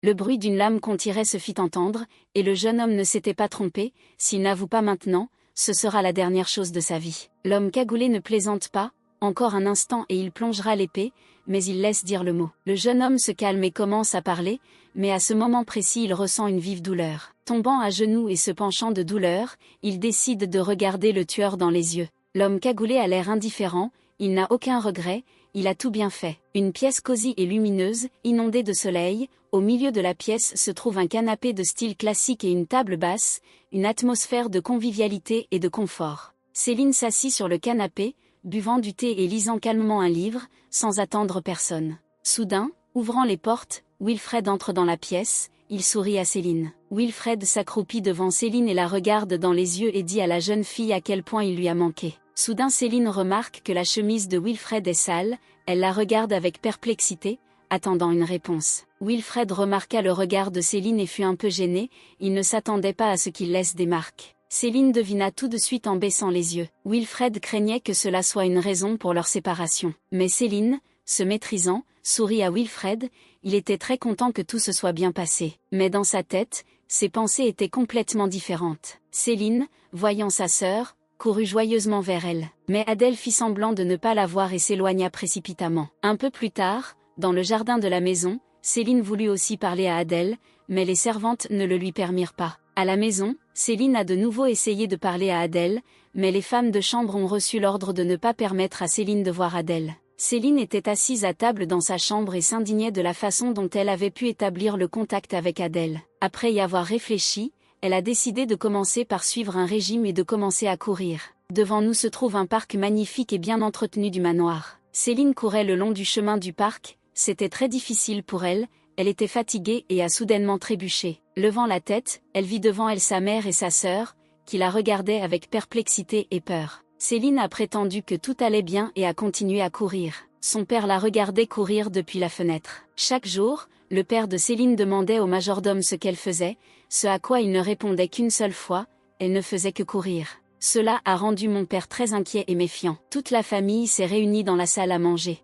Le bruit d'une lame qu'on tirait se fit entendre, et le jeune homme ne s'était pas trompé, s'il n'avoue pas maintenant, ce sera la dernière chose de sa vie. L'homme cagoulé ne plaisante pas, encore un instant et il plongera l'épée, mais il laisse dire le mot. Le jeune homme se calme et commence à parler, mais à ce moment précis il ressent une vive douleur. Tombant à genoux et se penchant de douleur, il décide de regarder le tueur dans les yeux. L'homme cagoulé a l'air indifférent, il n'a aucun regret, il a tout bien fait. Une pièce cosy et lumineuse, inondée de soleil, au milieu de la pièce se trouve un canapé de style classique et une table basse, une atmosphère de convivialité et de confort. Céline s'assit sur le canapé, buvant du thé et lisant calmement un livre, sans attendre personne. Soudain, ouvrant les portes, Wilfred entre dans la pièce, il sourit à Céline. Wilfred s'accroupit devant Céline et la regarde dans les yeux et dit à la jeune fille à quel point il lui a manqué. Soudain Céline remarque que la chemise de Wilfred est sale, elle la regarde avec perplexité, attendant une réponse. Wilfred remarqua le regard de Céline et fut un peu gêné, il ne s'attendait pas à ce qu'il laisse des marques. Céline devina tout de suite en baissant les yeux. Wilfred craignait que cela soit une raison pour leur séparation. Mais Céline, se maîtrisant, sourit à Wilfred, il était très content que tout se soit bien passé. Mais dans sa tête, ses pensées étaient complètement différentes. Céline, voyant sa sœur, courut joyeusement vers elle. Mais Adèle fit semblant de ne pas la voir et s'éloigna précipitamment. Un peu plus tard, dans le jardin de la maison, Céline voulut aussi parler à Adèle, mais les servantes ne le lui permirent pas. À la maison, Céline a de nouveau essayé de parler à Adèle, mais les femmes de chambre ont reçu l'ordre de ne pas permettre à Céline de voir Adèle. Céline était assise à table dans sa chambre et s'indignait de la façon dont elle avait pu établir le contact avec Adèle. Après y avoir réfléchi, elle a décidé de commencer par suivre un régime et de commencer à courir. Devant nous se trouve un parc magnifique et bien entretenu du manoir. Céline courait le long du chemin du parc, c'était très difficile pour elle, elle était fatiguée et a soudainement trébuché. Levant la tête, elle vit devant elle sa mère et sa sœur, qui la regardaient avec perplexité et peur. Céline a prétendu que tout allait bien et a continué à courir. Son père la regardait courir depuis la fenêtre. Chaque jour, le père de Céline demandait au majordome ce qu'elle faisait, ce à quoi il ne répondait qu'une seule fois, elle ne faisait que courir. Cela a rendu mon père très inquiet et méfiant. Toute la famille s'est réunie dans la salle à manger.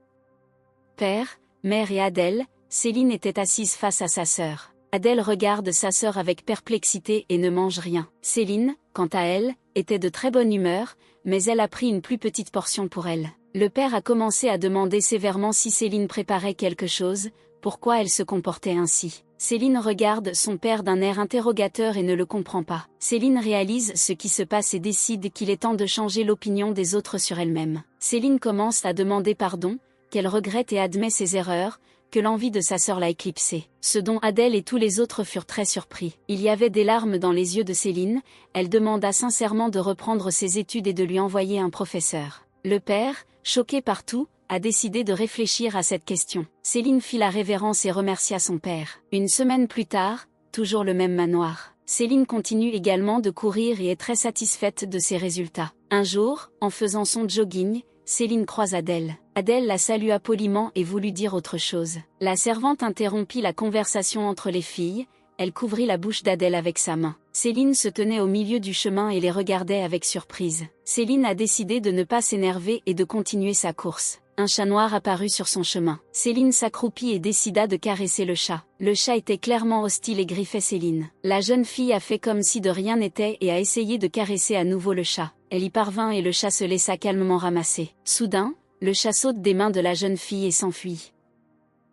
Père, mère et Adèle, Céline était assise face à sa sœur. Adèle regarde sa sœur avec perplexité et ne mange rien. Céline, quant à elle, était de très bonne humeur, mais elle a pris une plus petite portion pour elle. Le père a commencé à demander sévèrement si Céline préparait quelque chose, pourquoi elle se comportait ainsi. Céline regarde son père d'un air interrogateur et ne le comprend pas. Céline réalise ce qui se passe et décide qu'il est temps de changer l'opinion des autres sur elle-même. Céline commence à demander pardon, qu'elle regrette et admet ses erreurs, que l'envie de sa sœur l'a éclipsée. Ce dont Adèle et tous les autres furent très surpris. Il y avait des larmes dans les yeux de Céline, elle demanda sincèrement de reprendre ses études et de lui envoyer un professeur. Le père, choqué par tout, a décidé de réfléchir à cette question. Céline fit la révérence et remercia son père. Une semaine plus tard, toujours le même manoir. Céline continue également de courir et est très satisfaite de ses résultats. Un jour, en faisant son jogging, Céline croise Adèle. Adèle la salua poliment et voulut dire autre chose. La servante interrompit la conversation entre les filles, elle couvrit la bouche d'Adèle avec sa main. Céline se tenait au milieu du chemin et les regardait avec surprise. Céline a décidé de ne pas s'énerver et de continuer sa course. Un chat noir apparut sur son chemin. Céline s'accroupit et décida de caresser le chat. Le chat était clairement hostile et griffait Céline. La jeune fille a fait comme si de rien n'était et a essayé de caresser à nouveau le chat. Elle y parvint et le chat se laissa calmement ramasser. Soudain, le chat saute des mains de la jeune fille et s'enfuit.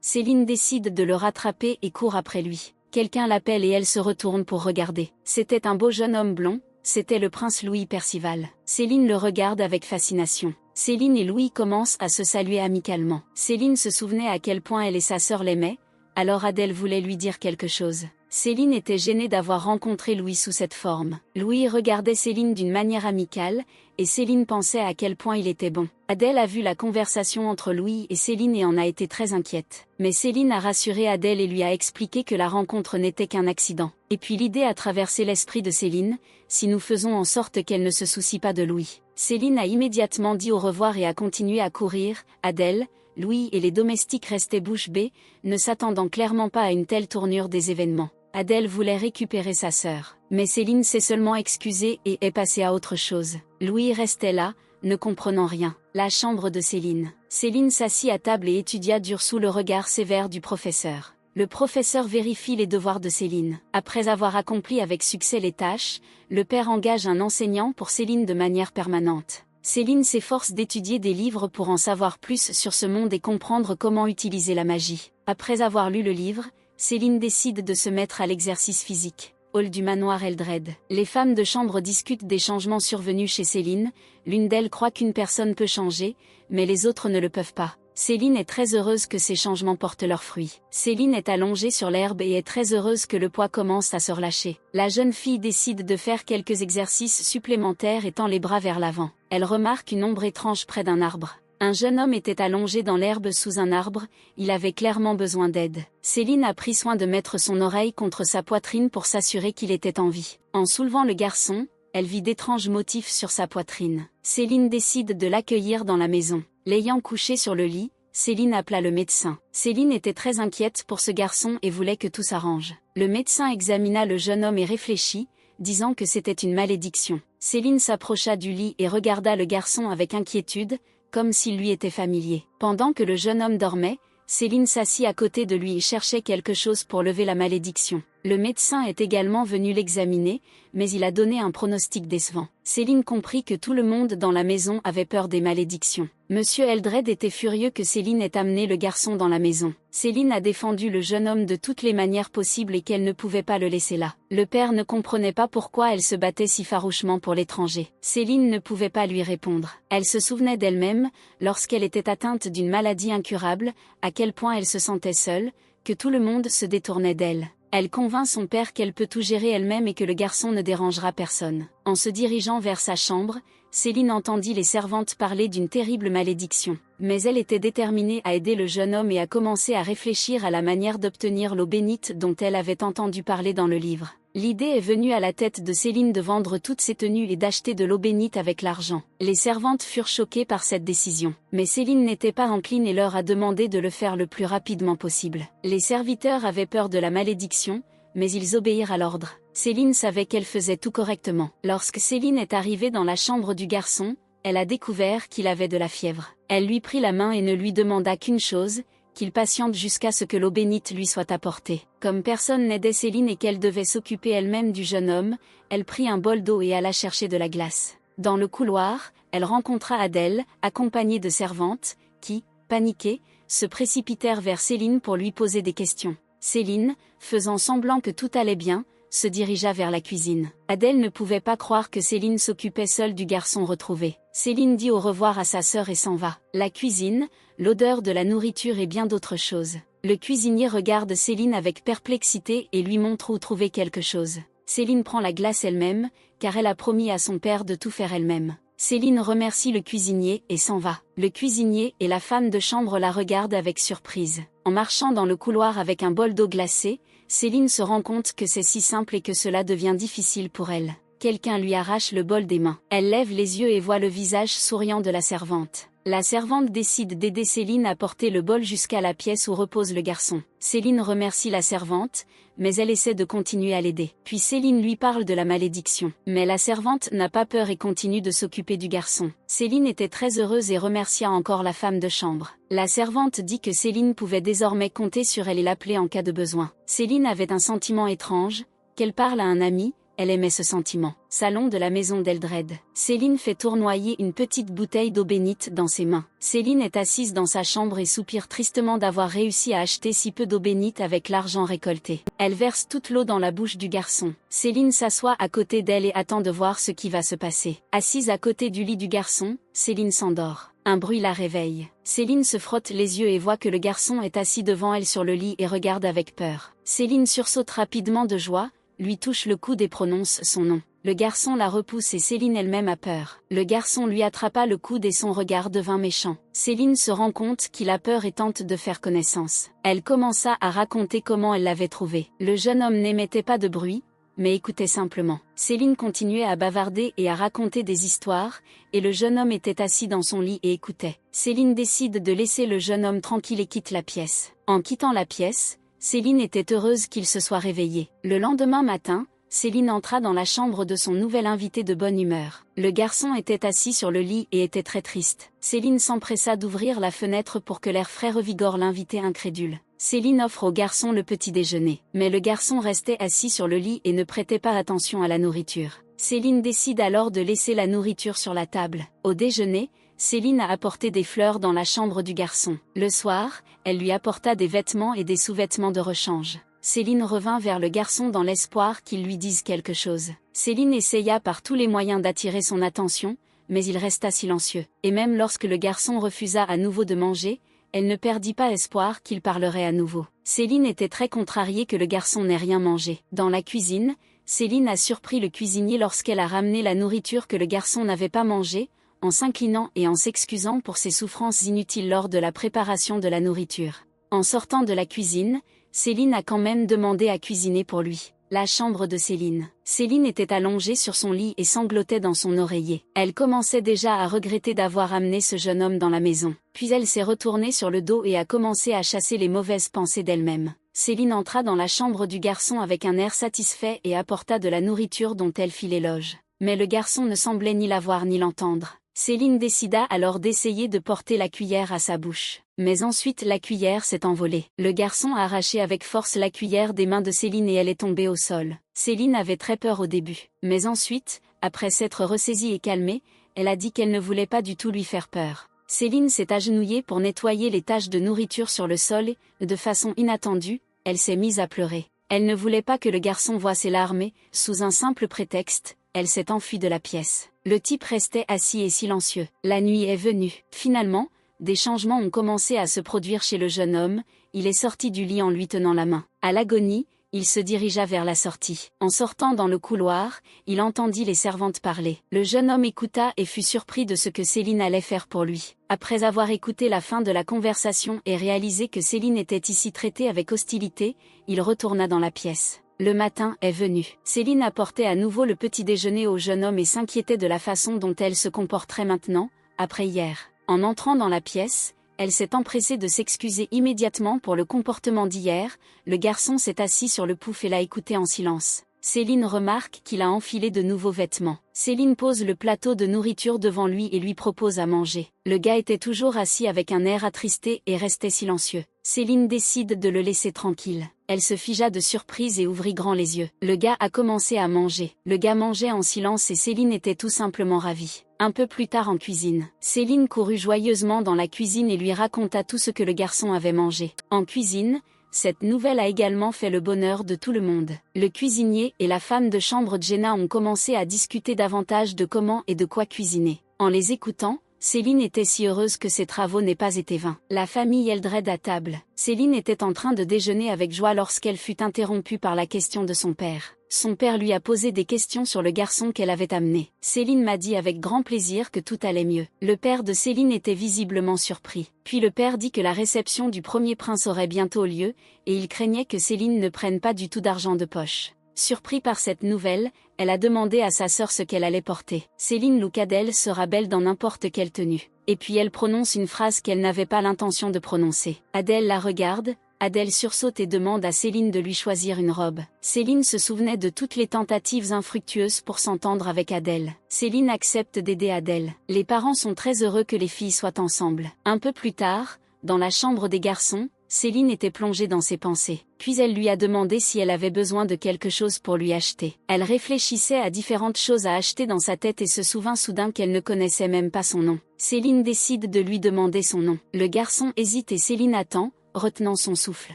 Céline décide de le rattraper et court après lui. Quelqu'un l'appelle et elle se retourne pour regarder. C'était un beau jeune homme blond, c'était le prince Louis Percival. Céline le regarde avec fascination. Céline et Louis commencent à se saluer amicalement. Céline se souvenait à quel point elle et sa sœur l'aimaient, alors Adèle voulait lui dire quelque chose. Céline était gênée d'avoir rencontré Louis sous cette forme. Louis regardait Céline d'une manière amicale, et Céline pensait à quel point il était bon. Adèle a vu la conversation entre Louis et Céline et en a été très inquiète. Mais Céline a rassuré Adèle et lui a expliqué que la rencontre n'était qu'un accident. Et puis l'idée a traversé l'esprit de Céline, si nous faisons en sorte qu'elle ne se soucie pas de Louis. Céline a immédiatement dit au revoir et a continué à courir. Adèle, Louis et les domestiques restaient bouche bée, ne s'attendant clairement pas à une telle tournure des événements. Adèle voulait récupérer sa sœur, mais Céline s'est seulement excusée et est passée à autre chose. Louis restait là, ne comprenant rien. La chambre de Céline. Céline s'assit à table et étudia dur sous le regard sévère du professeur. Le professeur vérifie les devoirs de Céline. Après avoir accompli avec succès les tâches, le père engage un enseignant pour Céline de manière permanente. Céline s'efforce d'étudier des livres pour en savoir plus sur ce monde et comprendre comment utiliser la magie. Après avoir lu le livre, Céline décide de se mettre à l'exercice physique. Hall du manoir Eldred. Les femmes de chambre discutent des changements survenus chez Céline, l'une d'elles croit qu'une personne peut changer, mais les autres ne le peuvent pas. Céline est très heureuse que ces changements portent leurs fruits. Céline est allongée sur l'herbe et est très heureuse que le poids commence à se relâcher. La jeune fille décide de faire quelques exercices supplémentaires et tend les bras vers l'avant. Elle remarque une ombre étrange près d'un arbre. Un jeune homme était allongé dans l'herbe sous un arbre, il avait clairement besoin d'aide. Céline a pris soin de mettre son oreille contre sa poitrine pour s'assurer qu'il était en vie. En soulevant le garçon, elle vit d'étranges motifs sur sa poitrine. Céline décide de l'accueillir dans la maison. L'ayant couché sur le lit, Céline appela le médecin. Céline était très inquiète pour ce garçon et voulait que tout s'arrange. Le médecin examina le jeune homme et réfléchit, disant que c'était une malédiction. Céline s'approcha du lit et regarda le garçon avec inquiétude, comme s'il lui était familier. Pendant que le jeune homme dormait, Céline s'assit à côté de lui et cherchait quelque chose pour lever la malédiction. Le médecin est également venu l'examiner, mais il a donné un pronostic décevant. Céline comprit que tout le monde dans la maison avait peur des malédictions. Monsieur Eldred était furieux que Céline ait amené le garçon dans la maison. Céline a défendu le jeune homme de toutes les manières possibles et qu'elle ne pouvait pas le laisser là. Le père ne comprenait pas pourquoi elle se battait si farouchement pour l'étranger. Céline ne pouvait pas lui répondre. Elle se souvenait d'elle-même, lorsqu'elle était atteinte d'une maladie incurable, à quel point elle se sentait seule, que tout le monde se détournait d'elle. Elle convainc son père qu'elle peut tout gérer elle-même et que le garçon ne dérangera personne. En se dirigeant vers sa chambre, Céline entendit les servantes parler d'une terrible malédiction. Mais elle était déterminée à aider le jeune homme et a commencé à réfléchir à la manière d'obtenir l'eau bénite dont elle avait entendu parler dans le livre. L'idée est venue à la tête de Céline de vendre toutes ses tenues et d'acheter de l'eau bénite avec l'argent. Les servantes furent choquées par cette décision. Mais Céline n'était pas encline et leur a demandé de le faire le plus rapidement possible. Les serviteurs avaient peur de la malédiction, mais ils obéirent à l'ordre. Céline savait qu'elle faisait tout correctement. Lorsque Céline est arrivée dans la chambre du garçon, elle a découvert qu'il avait de la fièvre. Elle lui prit la main et ne lui demanda qu'une chose, qu'il patiente jusqu'à ce que l'eau bénite lui soit apportée. Comme personne n'aidait Céline et qu'elle devait s'occuper elle-même du jeune homme, elle prit un bol d'eau et alla chercher de la glace. Dans le couloir, elle rencontra Adèle, accompagnée de servantes, qui, paniquées, se précipitèrent vers Céline pour lui poser des questions. Céline, faisant semblant que tout allait bien, se dirigea vers la cuisine. Adèle ne pouvait pas croire que Céline s'occupait seule du garçon retrouvé. Céline dit au revoir à sa sœur et s'en va. La cuisine, l'odeur de la nourriture et bien d'autres choses. Le cuisinier regarde Céline avec perplexité et lui montre où trouver quelque chose. Céline prend la glace elle-même, car elle a promis à son père de tout faire elle-même. Céline remercie le cuisinier et s'en va. Le cuisinier et la femme de chambre la regardent avec surprise. En marchant dans le couloir avec un bol d'eau glacée, Céline se rend compte que c'est si simple et que cela devient difficile pour elle. Quelqu'un lui arrache le bol des mains. Elle lève les yeux et voit le visage souriant de la servante. La servante décide d'aider Céline à porter le bol jusqu'à la pièce où repose le garçon. Céline remercie la servante, mais elle essaie de continuer à l'aider. Puis Céline lui parle de la malédiction. Mais la servante n'a pas peur et continue de s'occuper du garçon. Céline était très heureuse et remercia encore la femme de chambre. La servante dit que Céline pouvait désormais compter sur elle et l'appeler en cas de besoin. Céline avait un sentiment étrange, qu'elle parle à un ami. Elle aimait ce sentiment. Salon de la maison d'Eldred. Céline fait tournoyer une petite bouteille d'eau bénite dans ses mains. Céline est assise dans sa chambre et soupire tristement d'avoir réussi à acheter si peu d'eau bénite avec l'argent récolté. Elle verse toute l'eau dans la bouche du garçon. Céline s'assoit à côté d'elle et attend de voir ce qui va se passer. Assise à côté du lit du garçon, Céline s'endort. Un bruit la réveille. Céline se frotte les yeux et voit que le garçon est assis devant elle sur le lit et regarde avec peur. Céline sursaute rapidement de joie, lui touche le coude et prononce son nom. Le garçon la repousse et Céline elle-même a peur. Le garçon lui attrapa le coude et son regard devint méchant. Céline se rend compte qu'il a peur et tente de faire connaissance. Elle commença à raconter comment elle l'avait trouvé. Le jeune homme n'émettait pas de bruit, mais écoutait simplement. Céline continuait à bavarder et à raconter des histoires, et le jeune homme était assis dans son lit et écoutait. Céline décide de laisser le jeune homme tranquille et quitte la pièce. En quittant la pièce, Céline était heureuse qu'il se soit réveillé. Le lendemain matin, Céline entra dans la chambre de son nouvel invité de bonne humeur. Le garçon était assis sur le lit et était très triste. Céline s'empressa d'ouvrir la fenêtre pour que l'air frais revigore l'invité incrédule. Céline offre au garçon le petit déjeuner. Mais le garçon restait assis sur le lit et ne prêtait pas attention à la nourriture. Céline décide alors de laisser la nourriture sur la table. Au déjeuner, Céline a apporté des fleurs dans la chambre du garçon. Le soir, elle lui apporta des vêtements et des sous-vêtements de rechange. Céline revint vers le garçon dans l'espoir qu'il lui dise quelque chose. Céline essaya par tous les moyens d'attirer son attention, mais il resta silencieux. Et même lorsque le garçon refusa à nouveau de manger, elle ne perdit pas espoir qu'il parlerait à nouveau. Céline était très contrariée que le garçon n'ait rien mangé. Dans la cuisine, Céline a surpris le cuisinier lorsqu'elle a ramené la nourriture que le garçon n'avait pas mangée, en s'inclinant et en s'excusant pour ses souffrances inutiles lors de la préparation de la nourriture. En sortant de la cuisine, Céline a quand même demandé à cuisiner pour lui. La chambre de Céline. Céline était allongée sur son lit et sanglotait dans son oreiller. Elle commençait déjà à regretter d'avoir amené ce jeune homme dans la maison. Puis elle s'est retournée sur le dos et a commencé à chasser les mauvaises pensées d'elle-même. Céline entra dans la chambre du garçon avec un air satisfait et apporta de la nourriture dont elle fit l'éloge. Mais le garçon ne semblait ni la voir ni l'entendre. Céline décida alors d'essayer de porter la cuillère à sa bouche. Mais ensuite la cuillère s'est envolée. Le garçon a arraché avec force la cuillère des mains de Céline et elle est tombée au sol. Céline avait très peur au début. Mais ensuite, après s'être ressaisie et calmée, elle a dit qu'elle ne voulait pas du tout lui faire peur. Céline s'est agenouillée pour nettoyer les taches de nourriture sur le sol et, de façon inattendue, elle s'est mise à pleurer. Elle ne voulait pas que le garçon voie ses larmes et, sous un simple prétexte, elle s'est enfuie de la pièce. Le type restait assis et silencieux. La nuit est venue. Finalement, des changements ont commencé à se produire chez le jeune homme, il est sorti du lit en lui tenant la main. À l'agonie, il se dirigea vers la sortie. En sortant dans le couloir, il entendit les servantes parler. Le jeune homme écouta et fut surpris de ce que Céline allait faire pour lui. Après avoir écouté la fin de la conversation et réalisé que Céline était ici traitée avec hostilité, il retourna dans la pièce. Le matin est venu. Céline apportait à nouveau le petit déjeuner au jeune homme et s'inquiétait de la façon dont elle se comporterait maintenant, après hier. En entrant dans la pièce, elle s'est empressée de s'excuser immédiatement pour le comportement d'hier. Le garçon s'est assis sur le pouf et l'a écouté en silence. Céline remarque qu'il a enfilé de nouveaux vêtements. Céline pose le plateau de nourriture devant lui et lui propose à manger. Le gars était toujours assis avec un air attristé et restait silencieux. Céline décide de le laisser tranquille. Elle se figea de surprise et ouvrit grand les yeux. Le gars a commencé à manger. Le gars mangeait en silence et Céline était tout simplement ravie. Un peu plus tard en cuisine, Céline courut joyeusement dans la cuisine et lui raconta tout ce que le garçon avait mangé. En cuisine, cette nouvelle a également fait le bonheur de tout le monde. Le cuisinier et la femme de chambre Jenna ont commencé à discuter davantage de comment et de quoi cuisiner. En les écoutant, Céline était si heureuse que ses travaux n'aient pas été vains. La famille Eldred à table. Céline était en train de déjeuner avec joie lorsqu'elle fut interrompue par la question de son père. Son père lui a posé des questions sur le garçon qu'elle avait amené. Céline m'a dit avec grand plaisir que tout allait mieux. Le père de Céline était visiblement surpris. Puis le père dit que la réception du premier prince aurait bientôt lieu, et il craignait que Céline ne prenne pas du tout d'argent de poche. Surpris par cette nouvelle, elle a demandé à sa sœur ce qu'elle allait porter. Céline loue qu'Adèle sera belle dans n'importe quelle tenue. Et puis elle prononce une phrase qu'elle n'avait pas l'intention de prononcer. Adèle la regarde. Adèle sursaute et demande à Céline de lui choisir une robe. Céline se souvenait de toutes les tentatives infructueuses pour s'entendre avec Adèle. Céline accepte d'aider Adèle. Les parents sont très heureux que les filles soient ensemble. Un peu plus tard, dans la chambre des garçons, Céline était plongée dans ses pensées. Puis elle lui a demandé si elle avait besoin de quelque chose pour lui acheter. Elle réfléchissait à différentes choses à acheter dans sa tête et se souvint soudain qu'elle ne connaissait même pas son nom. Céline décide de lui demander son nom. Le garçon hésite et Céline attend, retenant son souffle.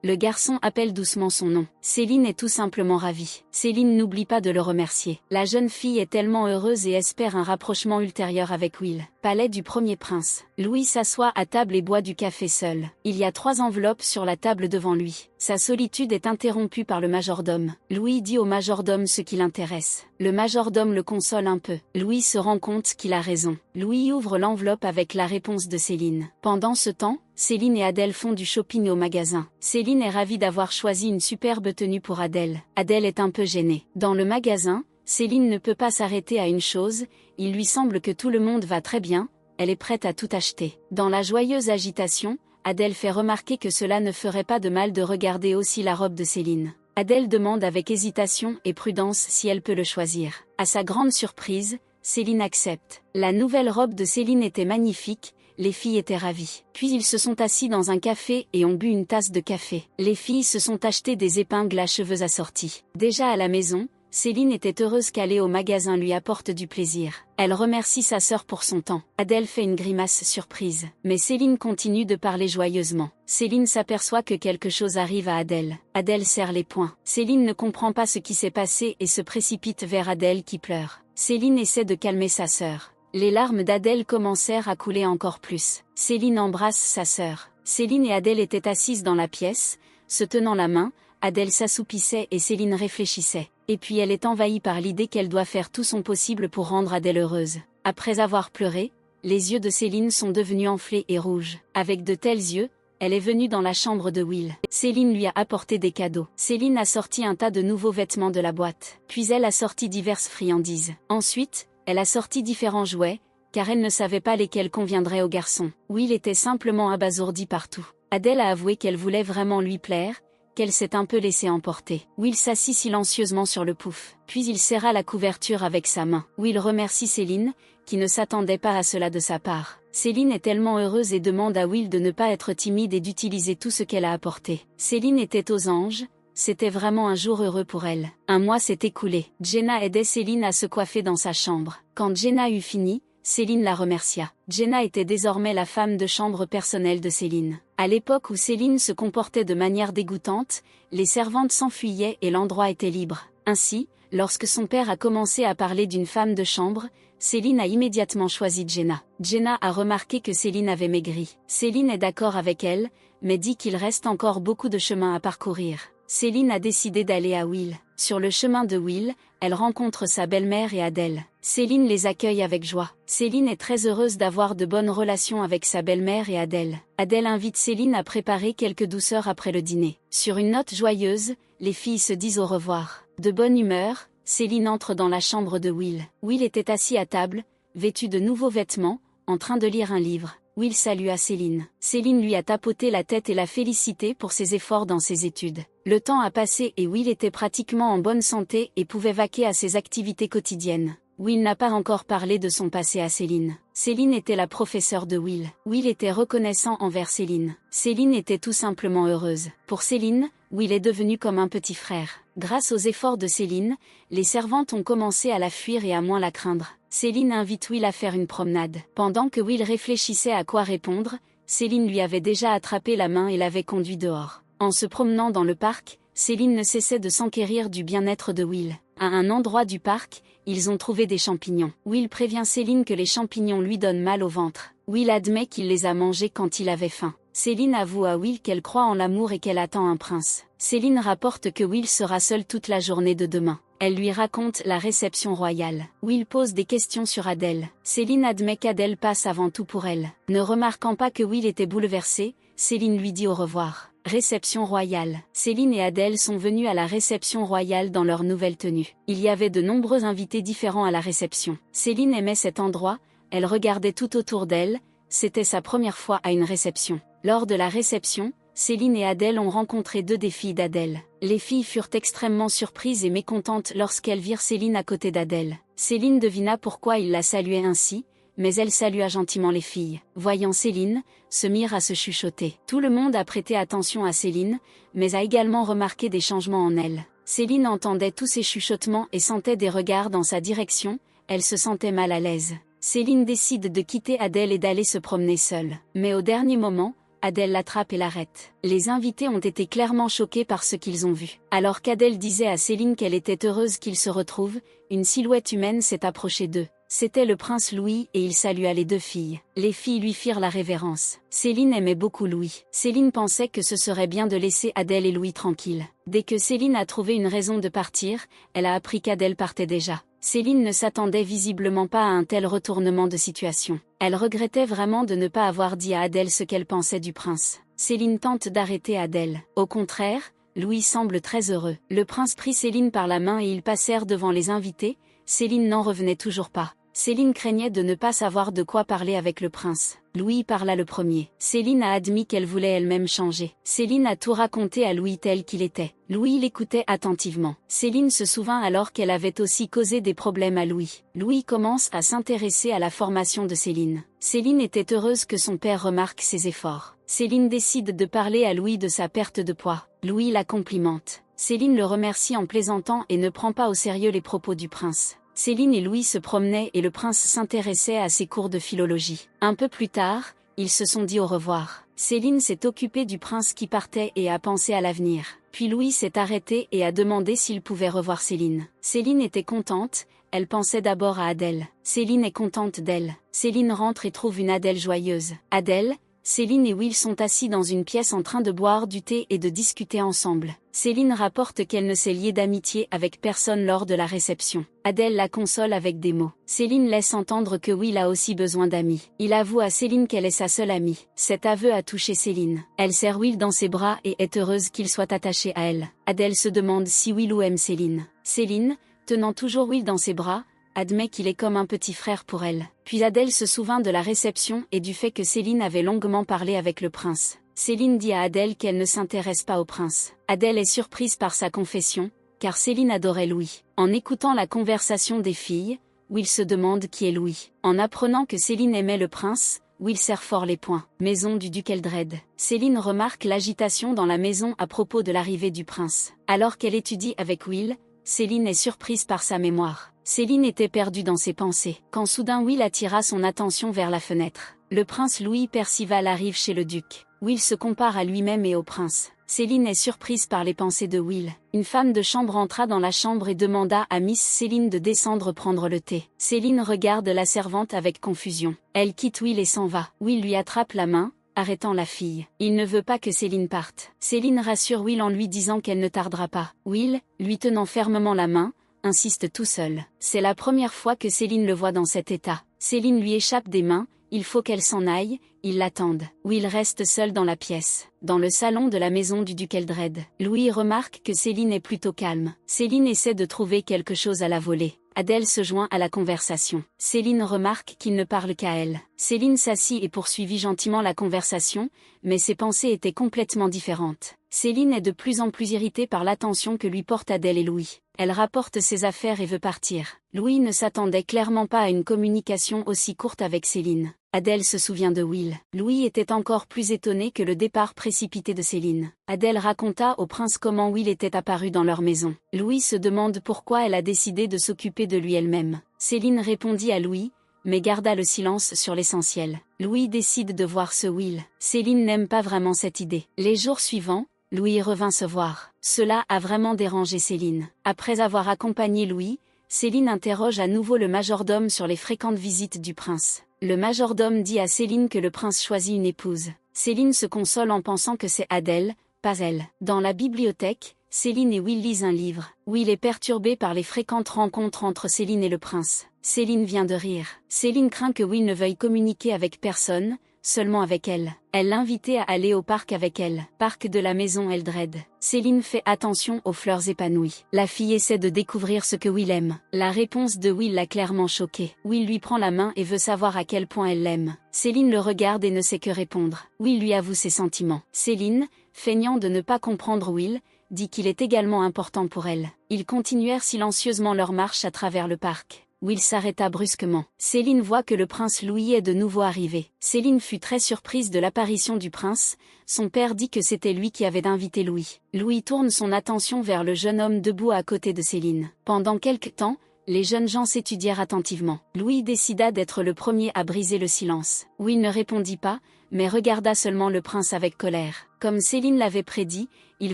Le garçon appelle doucement son nom. Céline est tout simplement ravie. Céline n'oublie pas de le remercier. La jeune fille est tellement heureuse et espère un rapprochement ultérieur avec Will. Palais du premier prince. Louis s'assoit à table et boit du café seul. Il y a 3 enveloppes sur la table devant lui. Sa solitude est interrompue par le majordome. Louis dit au majordome ce qui l'intéresse. Le majordome le console un peu. Louis se rend compte qu'il a raison. Louis ouvre l'enveloppe avec la réponse de Céline. Pendant ce temps, Céline et Adèle font du shopping au magasin. Céline est ravie d'avoir choisi une superbe tenue pour Adèle. Adèle est un peu gênée. Dans le magasin, Céline ne peut pas s'arrêter à une chose, il lui semble que tout le monde va très bien, elle est prête à tout acheter. Dans la joyeuse agitation, Adèle fait remarquer que cela ne ferait pas de mal de regarder aussi la robe de Céline. Adèle demande avec hésitation et prudence si elle peut le choisir. À sa grande surprise, Céline accepte. La nouvelle robe de Céline était magnifique, les filles étaient ravies. Puis ils se sont assis dans un café et ont bu une tasse de café. Les filles se sont achetées des épingles à cheveux assorties. Déjà à la maison, Céline était heureuse qu'aller au magasin lui apporte du plaisir. Elle remercie sa sœur pour son temps. Adèle fait une grimace surprise. Mais Céline continue de parler joyeusement. Céline s'aperçoit que quelque chose arrive à Adèle. Adèle serre les poings. Céline ne comprend pas ce qui s'est passé et se précipite vers Adèle qui pleure. Céline essaie de calmer sa sœur. Les larmes d'Adèle commencèrent à couler encore plus. Céline embrasse sa sœur. Céline et Adèle étaient assises dans la pièce, se tenant la main. Adèle s'assoupissait et Céline réfléchissait. Et puis elle est envahie par l'idée qu'elle doit faire tout son possible pour rendre Adèle heureuse. Après avoir pleuré, les yeux de Céline sont devenus enflés et rouges. Avec de tels yeux, elle est venue dans la chambre de Will. Céline lui a apporté des cadeaux. Céline a sorti un tas de nouveaux vêtements de la boîte. Puis elle a sorti diverses friandises. Ensuite, elle a sorti différents jouets, car elle ne savait pas lesquels conviendraient au garçon. Will était simplement abasourdi par tout. Adèle a avoué qu'elle voulait vraiment lui plaire, qu'elle s'est un peu laissée emporter. Will s'assit silencieusement sur le pouf. Puis il serra la couverture avec sa main. Will remercie Céline, qui ne s'attendait pas à cela de sa part. Céline est tellement heureuse et demande à Will de ne pas être timide et d'utiliser tout ce qu'elle a apporté. Céline était aux anges, c'était vraiment un jour heureux pour elle. Un mois s'est écoulé. Jenna aidait Céline à se coiffer dans sa chambre. Quand Jenna eut fini, Céline la remercia. Jenna était désormais la femme de chambre personnelle de Céline. À l'époque où Céline se comportait de manière dégoûtante, les servantes s'enfuyaient et l'endroit était libre. Ainsi, lorsque son père a commencé à parler d'une femme de chambre, Céline a immédiatement choisi Jenna. Jenna a remarqué que Céline avait maigri. Céline est d'accord avec elle, mais dit qu'il reste encore beaucoup de chemin à parcourir. Céline a décidé d'aller à Will. Sur le chemin de Will, elle rencontre sa belle-mère et Adèle. Céline les accueille avec joie. Céline est très heureuse d'avoir de bonnes relations avec sa belle-mère et Adèle. Adèle invite Céline à préparer quelques douceurs après le dîner. Sur une note joyeuse, les filles se disent au revoir. De bonne humeur, Céline entre dans la chambre de Will. Will était assis à table, vêtu de nouveaux vêtements, en train de lire un livre. Will salua Céline. Céline lui a tapoté la tête et l'a félicité pour ses efforts dans ses études. Le temps a passé et Will était pratiquement en bonne santé et pouvait vaquer à ses activités quotidiennes. Will n'a pas encore parlé de son passé à Céline. Céline était la professeure de Will. Will était reconnaissant envers Céline. Céline était tout simplement heureuse. Pour Céline, Will est devenu comme un petit frère. Grâce aux efforts de Céline, les servantes ont commencé à la fuir et à moins la craindre. Céline invite Will à faire une promenade. Pendant que Will réfléchissait à quoi répondre, Céline lui avait déjà attrapé la main et l'avait conduit dehors. En se promenant dans le parc, Céline ne cessait de s'enquérir du bien-être de Will. À un endroit du parc, ils ont trouvé des champignons. Will prévient Céline que les champignons lui donnent mal au ventre. Will admet qu'il les a mangés quand il avait faim. Céline avoue à Will qu'elle croit en l'amour et qu'elle attend un prince. Céline rapporte que Will sera seul toute la journée de demain. Elle lui raconte la réception royale. Will pose des questions sur Adèle. Céline admet qu'Adèle passe avant tout pour elle. Ne remarquant pas que Will était bouleversé, Céline lui dit au revoir. Réception royale. Céline et Adèle sont venues à la réception royale dans leur nouvelle tenue. Il y avait de nombreux invités différents à la réception. Céline aimait cet endroit, elle regardait tout autour d'elle, c'était sa première fois à une réception. Lors de la réception, Céline et Adèle ont rencontré deux des filles d'Adèle. Les filles furent extrêmement surprises et mécontentes lorsqu'elles virent Céline à côté d'Adèle. Céline devina pourquoi il la saluait ainsi, mais elle salua gentiment les filles. Voyant Céline, se mirent à se chuchoter. Tout le monde a prêté attention à Céline, mais a également remarqué des changements en elle. Céline entendait tous ces chuchotements et sentait des regards dans sa direction, elle se sentait mal à l'aise. Céline décide de quitter Adèle et d'aller se promener seule. Mais au dernier moment, Adèle l'attrape et l'arrête. Les invités ont été clairement choqués par ce qu'ils ont vu. Alors qu'Adèle disait à Céline qu'elle était heureuse qu'ils se retrouvent, une silhouette humaine s'est approchée d'eux. C'était le prince Louis et il salua les deux filles. Les filles lui firent la révérence. Céline aimait beaucoup Louis. Céline pensait que ce serait bien de laisser Adèle et Louis tranquilles. Dès que Céline a trouvé une raison de partir, elle a appris qu'Adèle partait déjà. Céline ne s'attendait visiblement pas à un tel retournement de situation. Elle regrettait vraiment de ne pas avoir dit à Adèle ce qu'elle pensait du prince. Céline tente d'arrêter Adèle. Au contraire, Louis semble très heureux. Le prince prit Céline par la main et ils passèrent devant les invités. Céline n'en revenait toujours pas. Céline craignait de ne pas savoir de quoi parler avec le prince. Louis parla le premier. Céline a admis qu'elle voulait elle-même changer. Céline a tout raconté à Louis tel qu'il était. Louis l'écoutait attentivement. Céline se souvint alors qu'elle avait aussi causé des problèmes à Louis. Louis commence à s'intéresser à la formation de Céline. Céline était heureuse que son père remarque ses efforts. Céline décide de parler à Louis de sa perte de poids. Louis la complimente. Céline le remercie en plaisantant et ne prend pas au sérieux les propos du prince. Céline et Louis se promenaient et le prince s'intéressait à ses cours de philologie. Un peu plus tard, ils se sont dit au revoir. Céline s'est occupée du prince qui partait et a pensé à l'avenir. Puis Louis s'est arrêté et a demandé s'il pouvait revoir Céline. Céline était contente, elle pensait d'abord à Adèle. Céline est contente d'elle. Céline rentre et trouve une Adèle joyeuse. Adèle, Céline et Will sont assis dans une pièce en train de boire du thé et de discuter ensemble. Céline rapporte qu'elle ne s'est liée d'amitié avec personne lors de la réception. Adèle la console avec des mots. Céline laisse entendre que Will a aussi besoin d'amis. Il avoue à Céline qu'elle est sa seule amie. Cet aveu a touché Céline. Elle serre Will dans ses bras et est heureuse qu'il soit attaché à elle. Adèle se demande si Will aime Céline. Céline, tenant toujours Will dans ses bras, admet qu'il est comme un petit frère pour elle. Puis Adèle se souvint de la réception et du fait que Céline avait longuement parlé avec le prince. Céline dit à Adèle qu'elle ne s'intéresse pas au prince. Adèle est surprise par sa confession, car Céline adorait Louis. En écoutant la conversation des filles, Will se demande qui est Louis. En apprenant que Céline aimait le prince, Will serre fort les poings. Maison du duc Eldred. Céline remarque l'agitation dans la maison à propos de l'arrivée du prince. Alors qu'elle étudie avec Will, Céline est surprise par sa mémoire. Céline était perdue dans ses pensées, quand soudain Will attira son attention vers la fenêtre. Le prince Louis Percival arrive chez le duc. Will se compare à lui-même et au prince. Céline est surprise par les pensées de Will. Une femme de chambre entra dans la chambre et demanda à Miss Céline de descendre prendre le thé. Céline regarde la servante avec confusion. Elle quitte Will et s'en va. Will lui attrape la main, arrêtant la fille. Il ne veut pas que Céline parte. Céline rassure Will en lui disant qu'elle ne tardera pas. Will, lui tenant fermement la main, insiste tout seul. C'est la première fois que Céline le voit dans cet état. Céline lui échappe des mains, il faut qu'elle s'en aille, ils l'attendent. Will reste seul dans la pièce. Dans le salon de la maison du duc Eldred, Louis remarque que Céline est plutôt calme. Céline essaie de trouver quelque chose à la voler. Adèle se joint à la conversation. Céline remarque qu'il ne parle qu'à elle. Céline s'assit et poursuivit gentiment la conversation, mais ses pensées étaient complètement différentes. Céline est de plus en plus irritée par l'attention que lui portent Adèle et Louis. Elle rapporte ses affaires et veut partir. Louis ne s'attendait clairement pas à une communication aussi courte avec Céline. Adèle se souvient de Will. Louis était encore plus étonné que le départ précipité de Céline. Adèle raconta au prince comment Will était apparu dans leur maison. Louis se demande pourquoi elle a décidé de s'occuper de lui elle-même. Céline répondit à Louis, mais garda le silence sur l'essentiel. Louis décide de voir ce Will. Céline n'aime pas vraiment cette idée. Les jours suivants, Louis revint se voir. Cela a vraiment dérangé Céline. Après avoir accompagné Louis, Céline interroge à nouveau le majordome sur les fréquentes visites du prince. Le majordome dit à Céline que le prince choisit une épouse. Céline se console en pensant que c'est Adèle, pas elle. Dans la bibliothèque, Céline et Will lisent un livre. Will est perturbé par les fréquentes rencontres entre Céline et le prince. Céline vient de rire. Céline craint que Will ne veuille communiquer avec personne, seulement avec elle. Elle l'invitait à aller au parc avec elle. Parc de la maison Eldred. Céline fait attention aux fleurs épanouies. La fille essaie de découvrir ce que Will aime. La réponse de Will l'a clairement choquée. Will lui prend la main et veut savoir à quel point elle l'aime. Céline le regarde et ne sait que répondre. Will lui avoue ses sentiments. Céline, feignant de ne pas comprendre Will, dit qu'il est également important pour elle. Ils continuèrent silencieusement leur marche à travers le parc. Will s'arrêta brusquement. Céline voit que le prince Louis est de nouveau arrivé. Céline fut très surprise de l'apparition du prince. Son père dit que c'était lui qui avait invité Louis. Louis tourne son attention vers le jeune homme debout à côté de Céline. Pendant quelque temps, les jeunes gens s'étudièrent attentivement. Louis décida d'être le premier à briser le silence. Will ne répondit pas, mais regarda seulement le prince avec colère. Comme Céline l'avait prédit, il